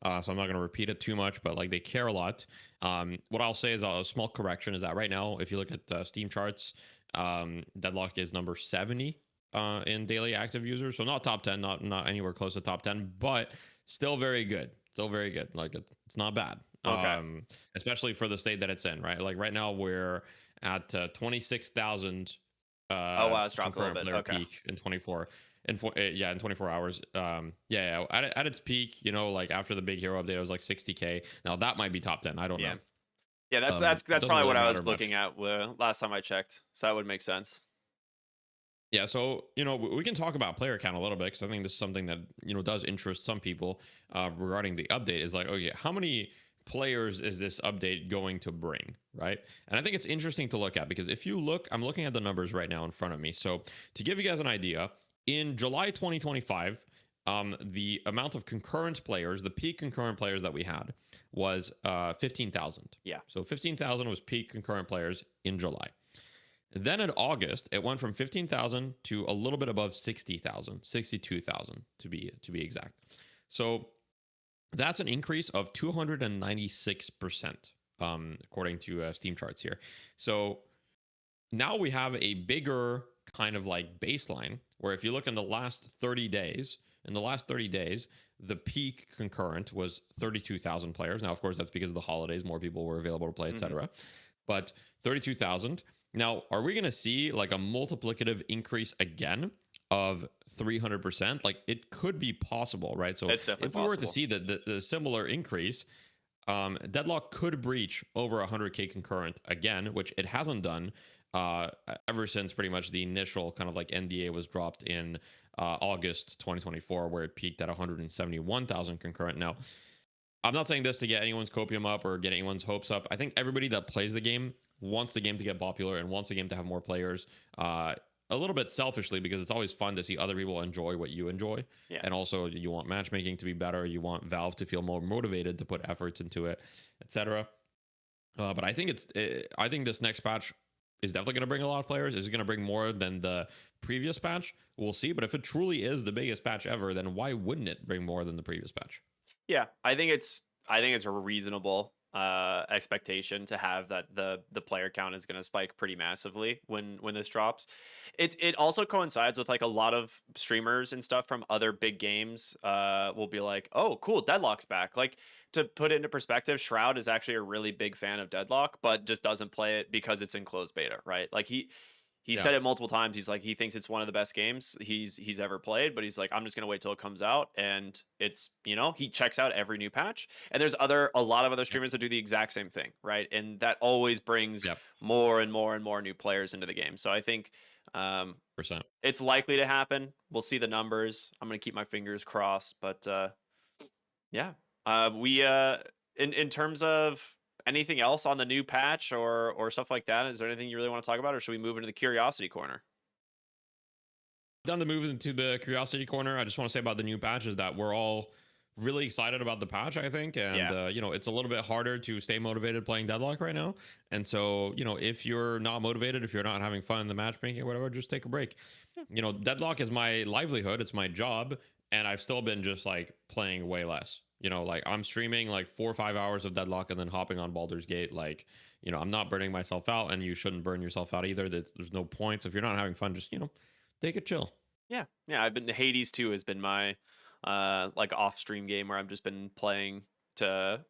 So I'm not going to repeat it too much, but like they care a lot. What I'll say is a small correction is that right now, if you look at Steam charts, Deadlock is number 70 in daily active users. So not top 10, not anywhere close to top 10, but still very good. Still very good. Like it's not bad. Okay. Especially for the state that it's in, right? Like right now we're at 26,000 Oh wow, it's dropped a little concurrent bit. player Okay. peak in 24 in 24 hours. Yeah, at its peak, like after the big hero update, it was like 60K. Now that might be top 10. I don't Yeah. know. Yeah, It that's doesn't probably really what I matter was looking much. at last time I checked. So that would make sense. Yeah, so we can talk about player count a little bit because I think this is something that does interest some people regarding the update. Is like, okay, how many players is this update going to bring, right? And I think it's interesting to look at because if you look, I'm looking at the numbers right now in front of me. So to give you guys an idea, in July 2025, the amount of concurrent players, the peak concurrent players that we had was 15,000. Yeah. So 15,000 was peak concurrent players in July. Then in August, it went from 15,000 to a little bit above 60,000, 62,000 to be exact. So that's an increase of 296%, according to Steam charts here. So now we have a bigger kind of like baseline where if you look in the last 30 days, the peak concurrent was 32,000 players. Now, of course, that's because of the holidays, more people were available to play, etc. But 32,000. Now, are we going to see like a multiplicative increase again of 300%? Like it could be possible, right? So It's definitely if we were to possible. see the similar increase, Deadlock could breach over 100K concurrent again, which it hasn't done uh, ever since pretty much the initial kind of like NDA was dropped in August 2024, where it peaked at 171,000 concurrent. Now, I'm not saying this to get anyone's copium up or get anyone's hopes up. I think everybody that plays the game wants the game to get popular and wants the game to have more players. A little bit selfishly because it's always fun to see other people enjoy what you enjoy, Yeah. and also you want matchmaking to be better. You want Valve to feel more motivated to put efforts into it, etc. But I think this next patch is definitely going to bring a lot of players. Is it going to bring more than the previous patch? We'll see. But if it truly is the biggest patch ever, then why wouldn't it bring more than the previous patch? Yeah, I think it's a reasonable expectation to have that the player count is going to spike pretty massively when this drops. It also coincides with like a lot of streamers and stuff from other big games will be like, "Oh, cool, Deadlock's back." Like to put it into perspective, Shroud is actually a really big fan of Deadlock, but just doesn't play it because it's in closed beta, right? Like he Yeah. said it multiple times. He's like he thinks it's one of the best games he's ever played, but he's like I'm just gonna wait till it comes out, and it's he checks out every new patch. And there's a lot of other Yep. streamers that do the exact same thing, right? And that always brings Yep. more and more and more new players into the game. So I think um, Percent. it's likely to happen. We'll see the numbers. I'm gonna keep my fingers crossed, but yeah, we in terms of anything else on the new patch or stuff like that? Is there anything you really want to talk about, or should we move into the curiosity corner? Done the move into the curiosity corner. I just want to say about the new patch is that we're all really excited about the patch, I think. And, Yeah, it's a little bit harder to stay motivated playing Deadlock right now. And so, if you're not motivated, if you're not having fun in the matchmaking or whatever, just take a break. yeah, Deadlock is my livelihood, it's my job. And I've still been just like playing way less. Like I'm streaming like 4 or 5 hours of Deadlock and then hopping on Baldur's Gate. Like, I'm not burning myself out, and you shouldn't burn yourself out either. There's no point. So if you're not having fun, just, take it chill. yeah, yeah. I've been Hades 2 has been my like off stream game where I've just been playing to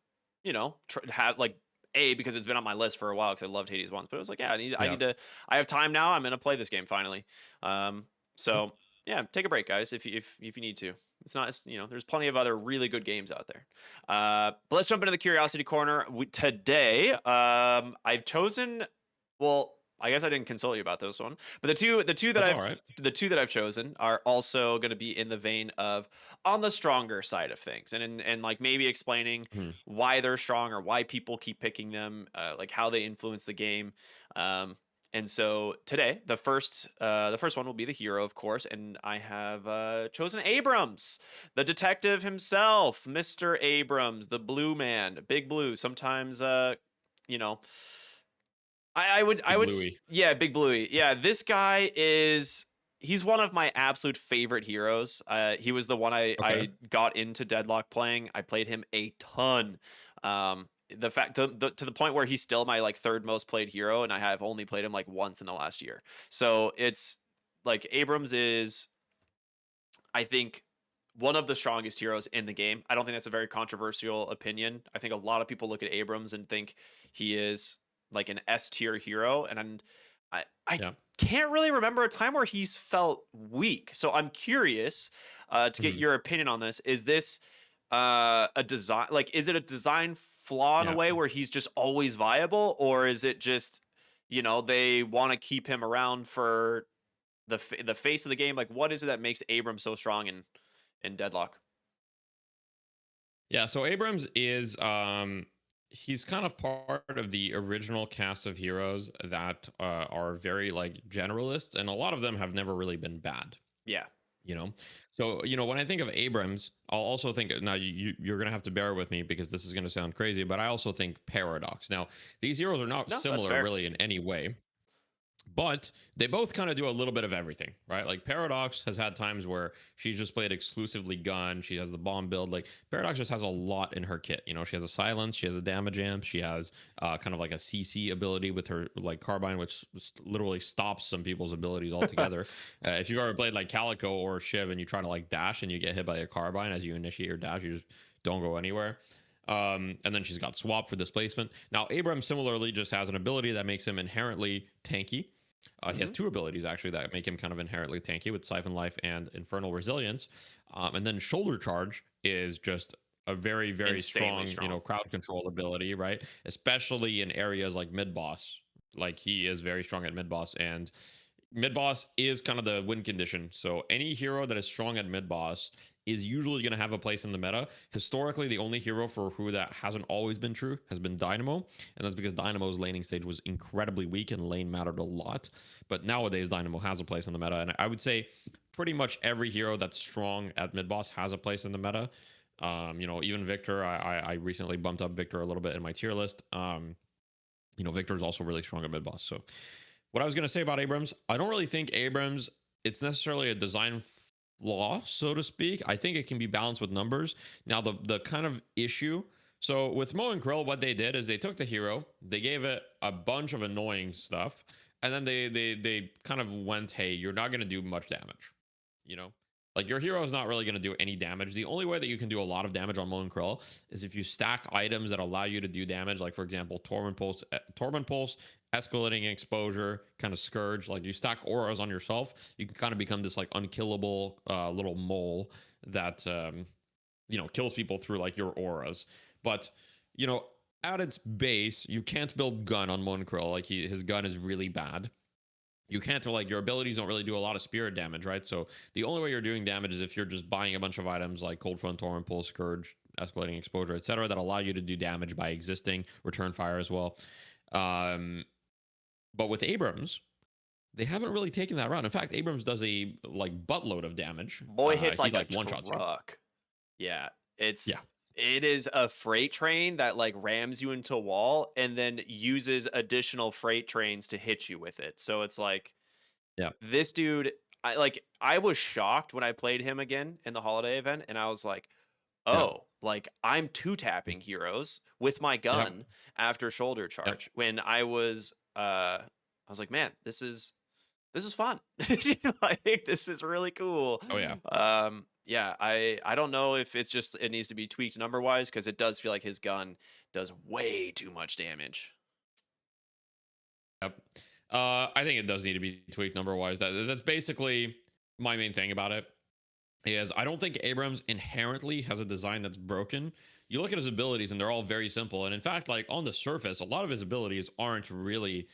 have like because it's been on my list for a while because I loved Hades once, but it was like yeah I Yeah. need to I have time now. I'm gonna play this game finally. So yeah, take a break, guys, if you need to. It's not there's plenty of other really good games out there. But let's jump into the curiosity corner today. I've chosen well. I guess I didn't consult you about this one, but That's all right. the two that I've chosen are also going to be in the vein of on the stronger side of things, and like maybe explaining Mhm. why they're strong or why people keep picking them, like how they influence the game. Um, and so today, the first one will be the hero, of course, and I have chosen Abrams, the detective himself, Mr. Abrams, the Blue Man, Big Blue. Sometimes, you know, Big Bluey. yeah, Big Bluey. Yeah, this guy is he's one of my absolute favorite heroes. He was the one Okay. I got into Deadlock playing. I played him a ton. The fact to the point where he's still my like third most played hero, and I have only played him like once in the last year. So it's like Abrams is, I think, one of the strongest heroes in the game. I don't think that's a very controversial opinion. I think a lot of people look at Abrams and think he is like an S tier hero, and I Yeah. can't really remember a time where he's felt weak. So I'm curious to get Mhm. your opinion on this. Is this a design? Like, is it a design flaw in a Yeah. way where he's just always viable, or is it just, they want to keep him around for the face of the game? Like, what is it that makes Abrams so strong in Deadlock? Yeah, so Abrams is he's kind of part of the original cast of heroes that are very like generalists, and a lot of them have never really been bad, Yeah. you know. So when I think of Abrams, I'll also think, now you're gonna have to bear with me because this is gonna sound crazy, but I also think Paradox. Now these heroes are not No, that's similar fair. really in any way, but they both kind of do a little bit of everything, right? Like Paradox has had times where she's just played exclusively gun. She has the bomb build. Like Paradox just has a lot in her kit. She has a silence, she has a damage amp, she has kind of like a CC ability with her like carbine, which literally stops some people's abilities altogether. If you've ever played like Calico or Shiv and you try to like dash and you get hit by a carbine as you initiate your dash, you just don't go anywhere. And then she's got swap for displacement. Now Abrams similarly just has an ability that makes him inherently tanky. He has Hmm. two abilities actually that make him kind of inherently tanky with Siphon Life and Infernal Resilience. And then Shoulder Charge is just a very, very Insanely strong, strong. crowd control ability, right? Especially in areas like mid boss. Like he is very strong at mid boss, and mid boss is kind of the win condition. So any hero that is strong at mid boss is usually going to have a place in the meta. Historically, the only hero for who that hasn't always been true has been Dynamo, and that's because Dynamo's laning stage was incredibly weak and lane mattered a lot. But nowadays, Dynamo has a place in the meta, and I would say pretty much every hero that's strong at mid boss has a place in the meta. Even Victor, I recently bumped up Victor a little bit in my tier list. Victor is also really strong at mid boss. So what I was going to say about Abrams, I don't really think Abrams, it's necessarily a design flaw, so to speak. I think it can be balanced with numbers. Now, the kind of issue, so with Mo and Krill, what they did is they took the hero, they gave it a bunch of annoying stuff, and then they kind of went, hey, you're not going to do much damage. You know, like your hero is not really going to do any damage. The only way that you can do a lot of damage on Mo and Krill is if you stack items that allow you to do damage, like for example, Torment Pulse, escalating exposure, kind of scourge. Like you stack auras on yourself, you can kind of become this like unkillable little mole that kills people through like your auras. But you know, at its base, you can't build gun on Mon Krill. Like his gun is really bad. You can't, like, your abilities don't really do a lot of spirit damage, right? So the only way you're doing damage is if you're just buying a bunch of items like Cold Front, Torrent Pulse, Scourge, Escalating Exposure, etc., that allow you to do damage by existing, return fire as well. But with Abrams, they haven't really taken that route. In fact, Abrams does a like buttload of damage. Boy hits He like a like one shots you. truck. Yeah, it's Yeah. it is a freight train that like rams you into a wall and then uses additional freight trains to hit you with it. So it's like Yeah. this dude, I was shocked when I played him again in the holiday event, and I was like, Yeah. oh, like I'm two-tapping heroes with my Yep. gun after shoulder Yep. charge. When I was like, man, this is fun. Like this is really cool. Oh yeah. Yeah, I don't know if it's just it needs to be tweaked number wise because it does feel like his gun does way too much damage. Yep. I think it does need to be tweaked number wise. That's basically my main thing about it. Is I don't think Abrams inherently has a design that's broken. You look at his abilities and they're all very simple. And in fact, like on the surface, a lot of his abilities aren't really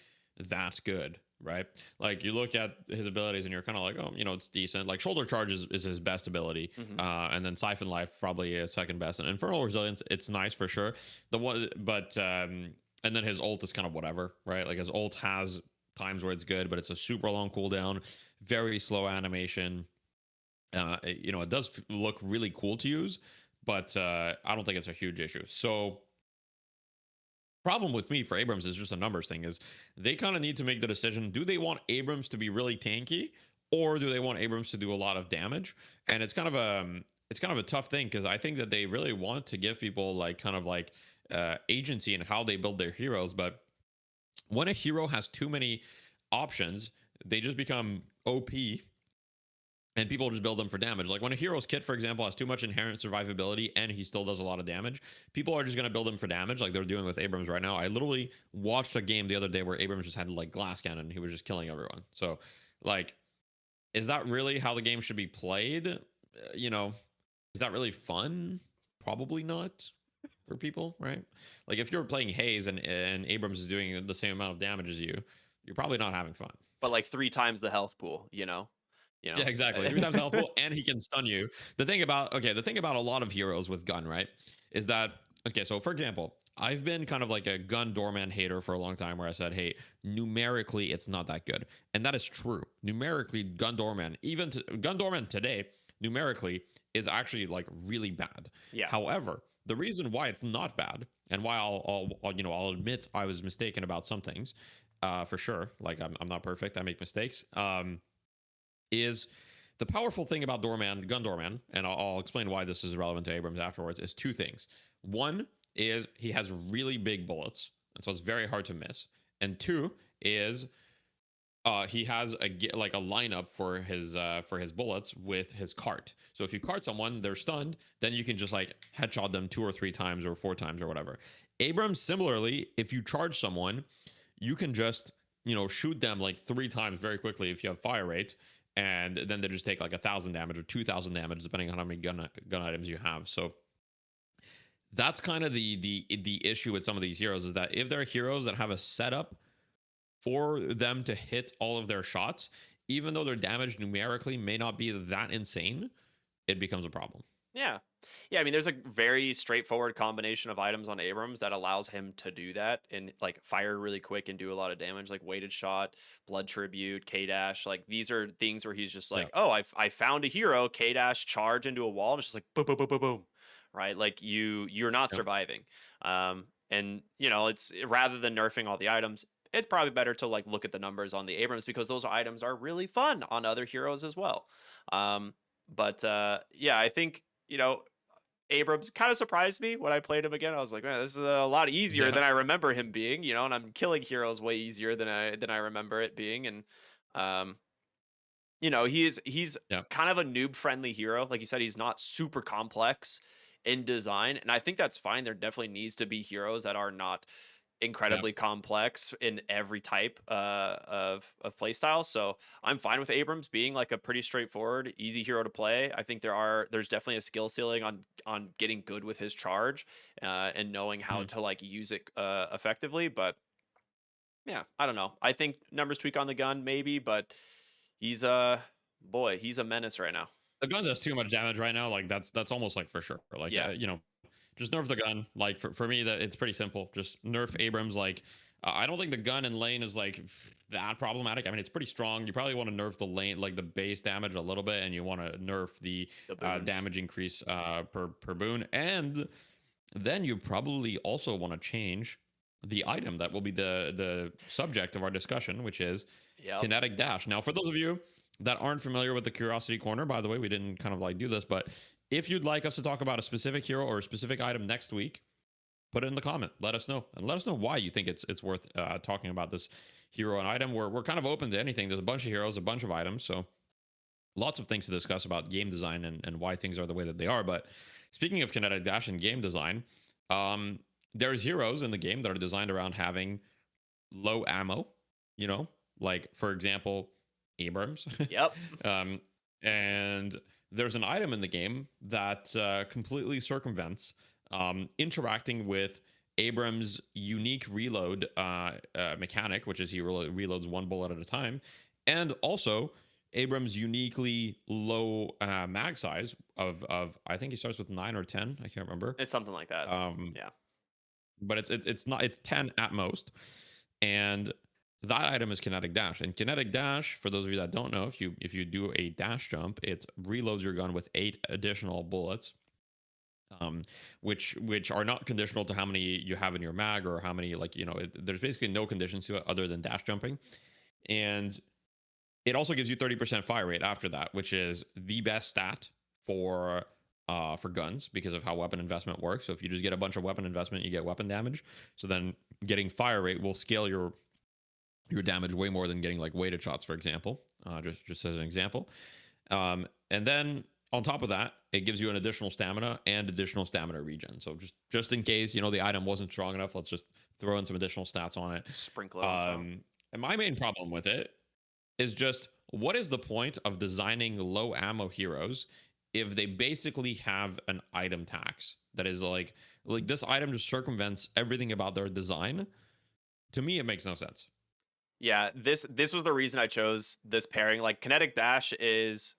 that good, right? Like you look at his abilities and you're kind of like, oh, it's decent. Like shoulder charge is his best ability. Hmm. And then Siphon Life probably is second best. And Infernal Resilience, it's nice for sure. And then his ult is kind of whatever, right? Like his ult has times where it's good, but it's a super long cooldown, very slow animation. It does look really cool to use, but I don't think it's a huge issue. So problem with me for Abrams is just a numbers thing. Is they kind of need to make the decision: do they want Abrams to be really tanky, or do they want Abrams to do a lot of damage? And it's kind of a tough thing because I think that they really want to give people like kind of like agency in how they build their heroes, but when a hero has too many options, they just become OP and people just build them for damage. Like when a hero's kit, for example, has too much inherent survivability and he still does a lot of damage, people are just going to build him for damage like they're doing with Abrams right now. I literally watched a game the other day where Abrams just had like glass cannon and he was just killing everyone. So like, is that really how the game should be played? Is that really fun? Probably not. for people, right? Like if you're playing Haze and Abrams is doing the same amount of damage as you, you're probably not having fun. But like 3 times the health pool, you know? You Yeah, know? exactly. Three times the health pool, and he can stun you. The thing about a lot of heroes with gun, right, is that okay. So, for example, I've been kind of like a gun doorman hater for a long time, where I said, hey, numerically, it's not that good, and that is true. Numerically, gun doorman, gun doorman today, numerically, is actually like really bad. Yeah. However, the reason why it's not bad, and why I'll admit I was mistaken about some things, for sure. Like I'm not perfect. I make mistakes. Is the powerful thing about Gun Doorman, and I'll explain why this is relevant to Abrams afterwards, is two things. One is he has really big bullets, and so it's very hard to miss. And two is he has a lineup for his bullets with his cart. So if you cart someone, they're stunned, then you can just like headshot them 2 or 3 times or 4 times or whatever. Abrams, similarly, if you charge someone, you can just shoot them like 3 times very quickly if you have fire rate, and then they just take like 1,000 damage or 2,000 damage depending on how many gun items you have. So that's kind of the issue with some of these heroes, is that if they're heroes that have a setup for them to hit all of their shots, even though their damage numerically may not be that insane, it becomes a problem. Yeah. Yeah, I mean, there's a very straightforward combination of items on Abrams that allows him to do that and like fire really quick and do a lot of damage, like weighted shot, blood tribute, K dash. Like these are things where he's just Yeah. like, oh, I found a hero, K dash, charge into a wall, and it's just like boom, boom, boom, boom, boom, right? Like you're not Yep. surviving. And it's rather than nerfing all the items, it's probably better to like look at the numbers on the Abrams because those items are really fun on other heroes as well. But yeah, I think Abrams kind of surprised me when I played him again. I was like, man, this is a lot easier Yeah. than I remember him being, and I'm killing heroes way easier than I remember it being. And um, he's Yeah. kind of a noob friendly hero. Like you said, he's not super complex in design, and I think that's fine. There definitely needs to be heroes that are not Yeah. incredibly complex in every type of playstyle. So I'm fine with Abrams being like a pretty straightforward, easy hero to play. I think there's definitely a skill ceiling on getting good with his charge and knowing how Mhm. to like use it effectively. But yeah, I don't know. I think numbers tweak on the gun maybe, but he's he's a menace right now. The gun does too much damage right now. Like that's almost like for sure. Like Yeah. just nerf the gun. Like for me, that it's pretty simple. Just nerf Abrams. Like I don't think the gun in lane is like that problematic. I mean, it's pretty strong. You probably want to nerf the lane, like the base damage a little bit, and you want to nerf the The boons. damage increase per boon, and then you probably also want to change the item that will be the subject of our discussion, which is Yep. Kinetic Dash. Now, for those of you that aren't familiar with the Curiosity Corner, by the way, we didn't kind of like do this, but if you'd like us to talk about a specific hero or a specific item next week, put it in the comment. Let us know, and let us know why you think it's worth talking about this hero and item. We're kind of open to anything. There's a bunch of heroes, a bunch of items, so lots of things to discuss about game design and why things are the way that they are. But speaking of Kinetic Dash and game design, um, there's heroes in the game that are designed around having low ammo. You know, like for example, Abrams. Yep. um, and there's an item in the game that completely circumvents interacting with Abrams' unique reload mechanic, which is he reloads one bullet at a time, and also Abrams' uniquely low mag size of I think he starts with 9 or 10. I can't remember. It's something like that. Um, Yeah. but it's not, it's 10 at most, and that item is Kinetic Dash. And Kinetic Dash, for those of you that don't know, if you do a dash jump, it reloads your gun with 8 additional bullets, which are not conditional to how many you have in your mag or how many, like there's basically no conditions to it other than dash jumping. And it also gives you 30% fire rate after that, which is the best stat for guns because of how weapon investment works. So if you just get a bunch of weapon investment, you get weapon damage. So then getting fire rate will scale your damage way more than getting like weighted shots, for example. Just as an example. And then on top of that, it gives you an additional stamina and additional stamina regen. So just in case the item wasn't strong enough, let's just throw in some additional stats on it. Sprinkle it on top. And my main problem with it is just, what is the point of designing low ammo heroes if they basically have an item tax that is like this item just circumvents everything about their design. To me, it makes no sense. Yeah, this was the reason I chose this pairing. Like Kinetic Dash is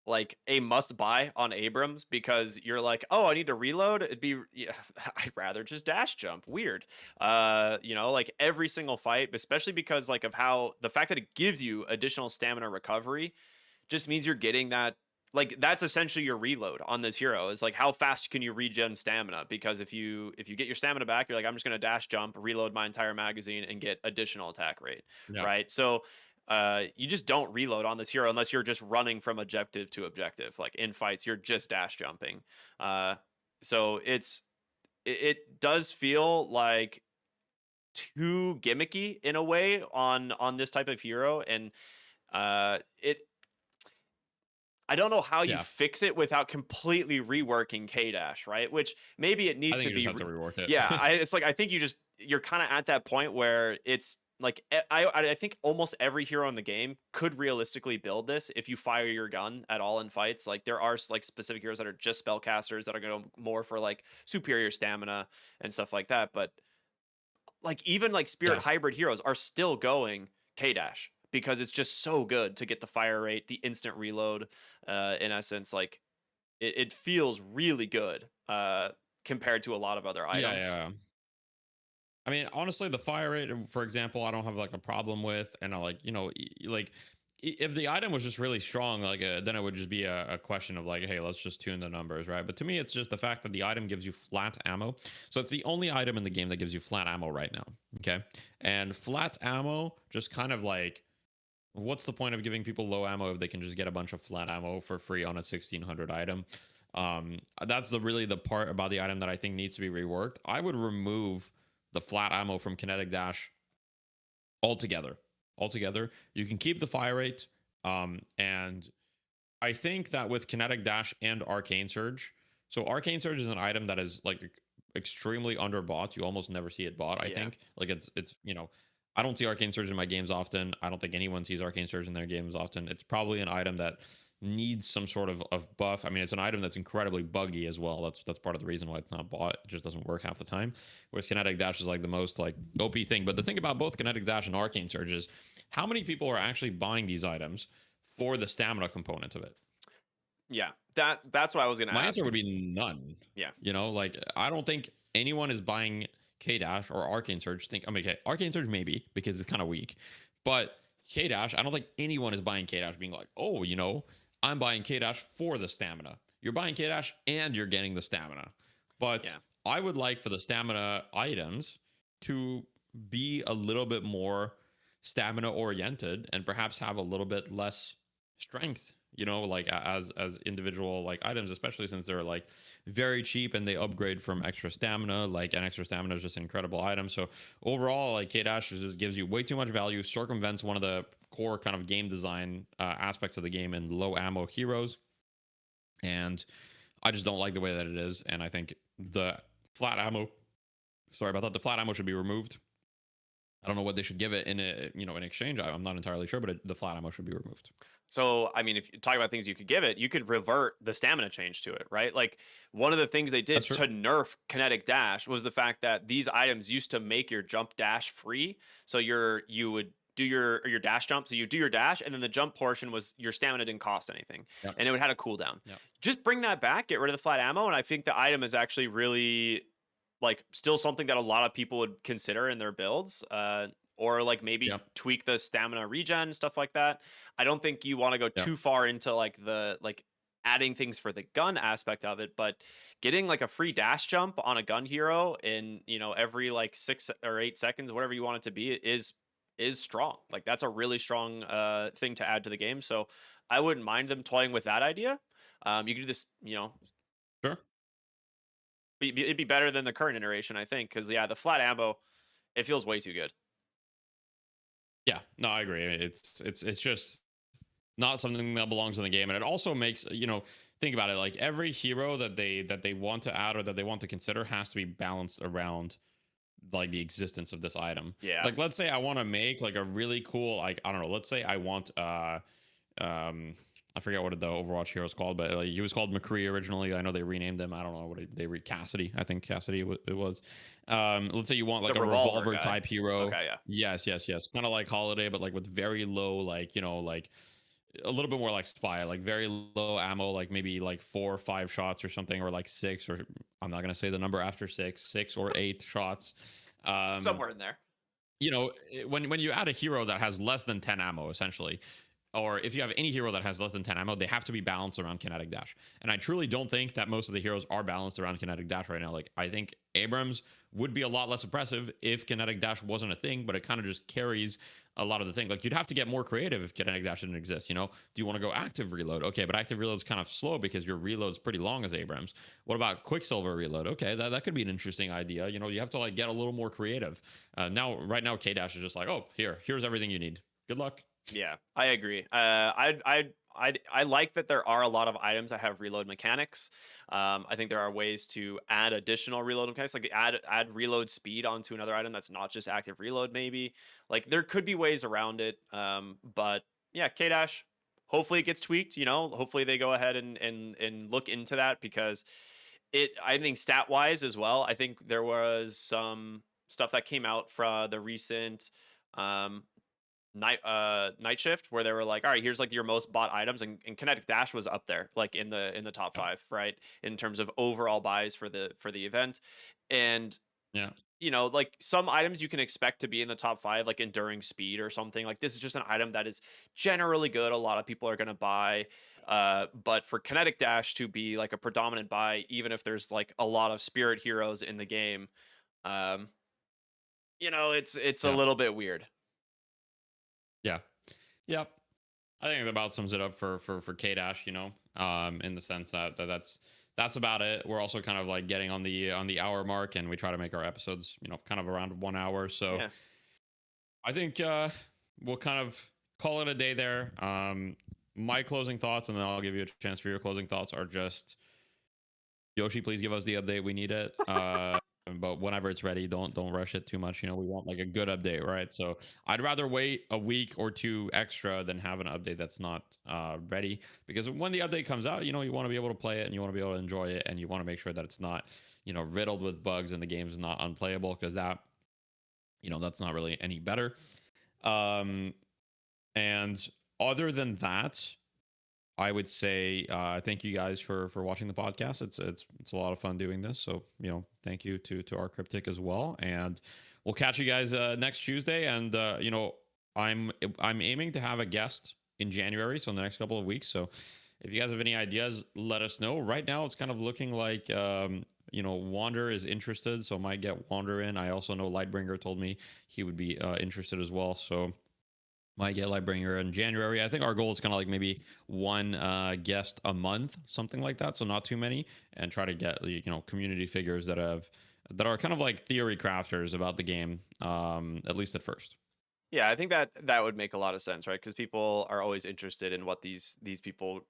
like a must buy on Abrams because you're like, oh, I need to reload. It'd be yeah, I'd rather just dash jump. Weird. You know, like every single fight, especially because like of how the fact that it gives you additional stamina recovery just means you're getting that like that's essentially your reload on this hero is like how fast can you regen stamina because if you get your stamina back you're like I'm just going to dash jump reload my entire magazine and get additional attack rate, Yeah. right? So you just don't reload on this hero unless you're just running from objective to objective. Like in fights you're just dash jumping. uh so it does feel like too gimmicky in a way on this type of hero, and it I don't know how you Yeah. fix it without completely reworking K Dash, right? Which maybe it I needs think to you just be. have to rework Yeah, it. it's like I think you're kind of at that point where it's like I think almost every hero in the game could realistically build this if you fire your gun at all in fights. Like there are like specific heroes that are just spellcasters that are going to more for like superior stamina and stuff like that. But like even like spirit Yeah. hybrid heroes are still going K dash because it's just so good to get the fire rate, the instant reload. In essence, like it feels really good compared to a lot of other Yeah. items. Yeah. I mean, honestly, the fire rate, for example, I don't have like a problem with, and I like, like if the item was just really strong, like then it would just be a question of like, hey, let's just tune the numbers, right? But to me, it's just the fact that the item gives you flat ammo. So it's the only item in the game that gives you flat ammo right now. Okay, and flat ammo just kind of like, what's the point of giving people low ammo if they can just get a bunch of flat ammo for free on a 1600 item? That's really the part about the item that I think needs to be reworked. I would remove the flat ammo from Kinetic Dash altogether. Altogether, you can keep the fire rate, and I think that with Kinetic Dash and Arcane Surge, so Arcane Surge is an item that is like extremely underbought. You almost never see it bought. I Yeah. think like it's I don't see Arcane Surge in my games often. I don't think anyone sees Arcane Surge in their games often. It's probably an item that needs some sort of buff. I mean, it's an item that's incredibly buggy as well. That's part of the reason why it's not bought. It just doesn't work half the time. Whereas Kinetic Dash is like the most like OP thing. But the thing about both Kinetic Dash and Arcane Surge is how many people are actually buying these items for the stamina component of it? Yeah. That's what I was gonna My ask. answer would be none. Yeah. Like I don't think anyone is buying K Dash or Arcane Surge. I mean, okay, Arcane Surge maybe because it's kind of weak, but K Dash, I don't think anyone is buying K Dash being like, oh, I'm buying K Dash for the stamina. You're buying K Dash and you're getting the stamina. But Yeah. I would like for the stamina items to be a little bit more stamina oriented and perhaps have a little bit less strength, like as individual like items, especially since they're like very cheap and they upgrade from extra stamina. Like an extra stamina is just an incredible item. So overall, like K Dash just gives you way too much value, circumvents one of the core kind of game design aspects of the game in low ammo heroes, and I just don't like the way that it is. And I think the flat ammo, sorry about that, the flat ammo should be removed. I don't know what they should give it in exchange. I'm not entirely sure, but the flat ammo should be removed. So, I mean, if you talk about things you could give it, you could revert the stamina change to it, right? Like one of the things they That's did true. to nerf Kinetic Dash was the fact that these items used to make your jump dash free. So you would do your dash jump. So you do your dash, and then the jump portion was your stamina didn't cost anything, Yep. and it would had a cooldown. Yep. Just bring that back, get rid of the flat ammo, and I think the item is actually really like still something that a lot of people would consider in their builds. Or like maybe Yep. tweak the stamina regen stuff like that. I don't think you want to go Yep. too far into like the like adding things for the gun aspect of it, but getting like a free dash jump on a gun hero in every like 6 or 8 seconds, whatever you want it to be, is strong. Like that's a really strong thing to add to the game. So I wouldn't mind them toying with that idea. You could do this, Sure. it'd be better than the current iteration, I think, because yeah, the flat ammo, it feels way too good. Yeah, no, I agree. It's just not something that belongs in the game, and it also makes think about it. Like every hero that they want to add or that they want to consider has to be balanced around like the existence of this item. Yeah. Like let's say I want to make like a really cool, like I don't know. Let's say I want um I forget what the Overwatch hero is called, but like, he was called McCree originally. I know they renamed him. I don't know what they Cassidy. I think Cassidy it was. Let's say you want The like a revolver revolver guy. type hero. Okay, yeah. Yes, yes, yes. Kind of like Holiday, but like with very low, like like a little bit more like Spy, like very low ammo, like maybe like 4 or 5 shots or something, or like 6, or I'm not gonna say the number after 6 or 8 shots. Um, Somewhere in there. when you add a hero that has less than 10 ammo, essentially, or if you have any hero that has less than 10 ammo, they have to be balanced around Kinetic Dash. And I truly don't think that most of the heroes are balanced around Kinetic Dash right now. Like, I think Abrams would be a lot less oppressive if Kinetic Dash wasn't a thing, but it kind of just carries a lot of the thing. Like, you'd have to get more creative if Kinetic Dash didn't exist. Do you want to go active reload? Okay, but active reload is kind of slow because your reload's pretty long as Abrams. What about Quicksilver reload? Okay, that could be an interesting idea. You have to like get a little more creative. Right now, K Dash is just like, oh, here's everything you need. Good luck. Yeah, I agree. I like that there are a lot of items that have reload mechanics. I think there are ways to add additional reload mechanics, like add reload speed onto another item that's not just active reload. Maybe like there could be ways around it. But yeah, K Dash. Hopefully it gets tweaked. Hopefully they go ahead and look into that because I think stat wise as well. I think there was some stuff that came out from the recent um night shift where they were like, all right, here's like your most bought items, and Kinetic Dash was up there like in the top Yeah. 5, right, in terms of overall buys for the event. And Yeah. like some items you can expect to be in the top 5, like enduring speed or something. Like this is just an item that is generally good, a lot of people are going to buy. But for Kinetic Dash to be like a predominant buy, even if there's like a lot of spirit heroes in the game, um it's a Yeah. little bit weird. Yeah. Yep. I think that about sums it up for K Dash, in the sense that's about it. We're also kind of like getting on the hour mark, and we try to make our episodes, kind of around 1 hour. So Yeah. I think we'll kind of call it a day there. My closing thoughts, and then I'll give you a chance for your closing thoughts, are just Yoshi, please give us the update. We need it. But whenever it's ready, don't rush it too much. We want like a good update, right? So I'd rather wait a week or 2 extra than have an update that's not ready. Because when the update comes out, you want to be able to play it and you want to be able to enjoy it, and you want to make sure that it's not riddled with bugs and the game is not unplayable, because that's not really any better. And other than that, I would say thank you guys for watching the podcast. It's a lot of fun doing this. So thank you to rkryptic as well, and we'll catch you guys next Tuesday. And I'm aiming to have a guest in January, so in the next couple of weeks. So if you guys have any ideas, let us know. Right now, it's kind of looking like Wander is interested, so might get Wander in. I also know Lightbringer told me he would be interested as well. So might get Lightbringer in January. I think our goal is kind of like maybe one guest a month, something like that. So not too many, and try to get community figures that are kind of like theory crafters about the game, at least at first. Yeah, I think that would make a lot of sense, right? Because people are always interested in what these people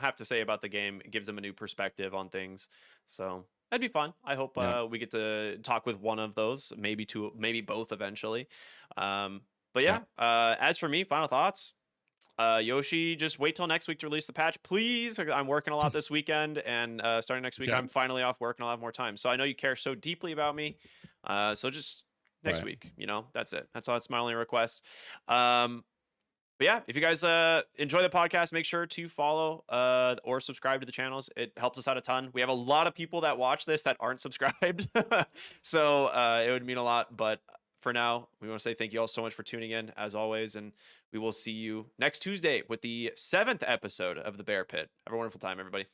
have to say about the game. It gives them a new perspective on things, so that'd be fun. I hope Yeah. we get to talk with one of those, maybe two, maybe both eventually. But Yeah. yeah, as for me, final thoughts. Yoshi, just wait till next week to release the patch, please. I'm working a lot this weekend, and starting next week, Okay. I'm finally off work and I'll have more time. So I know you care so deeply about me. So just next Right. week, that's it. That's my only request. But yeah, if you guys enjoy the podcast, make sure to follow or subscribe to the channels. It helps us out a ton. We have a lot of people that watch this that aren't subscribed, so it would mean a lot. But for now, we want to say thank you all so much for tuning in, as always, and we will see you next Tuesday with the 7th episode of the Bear Pit. Have a wonderful time, everybody.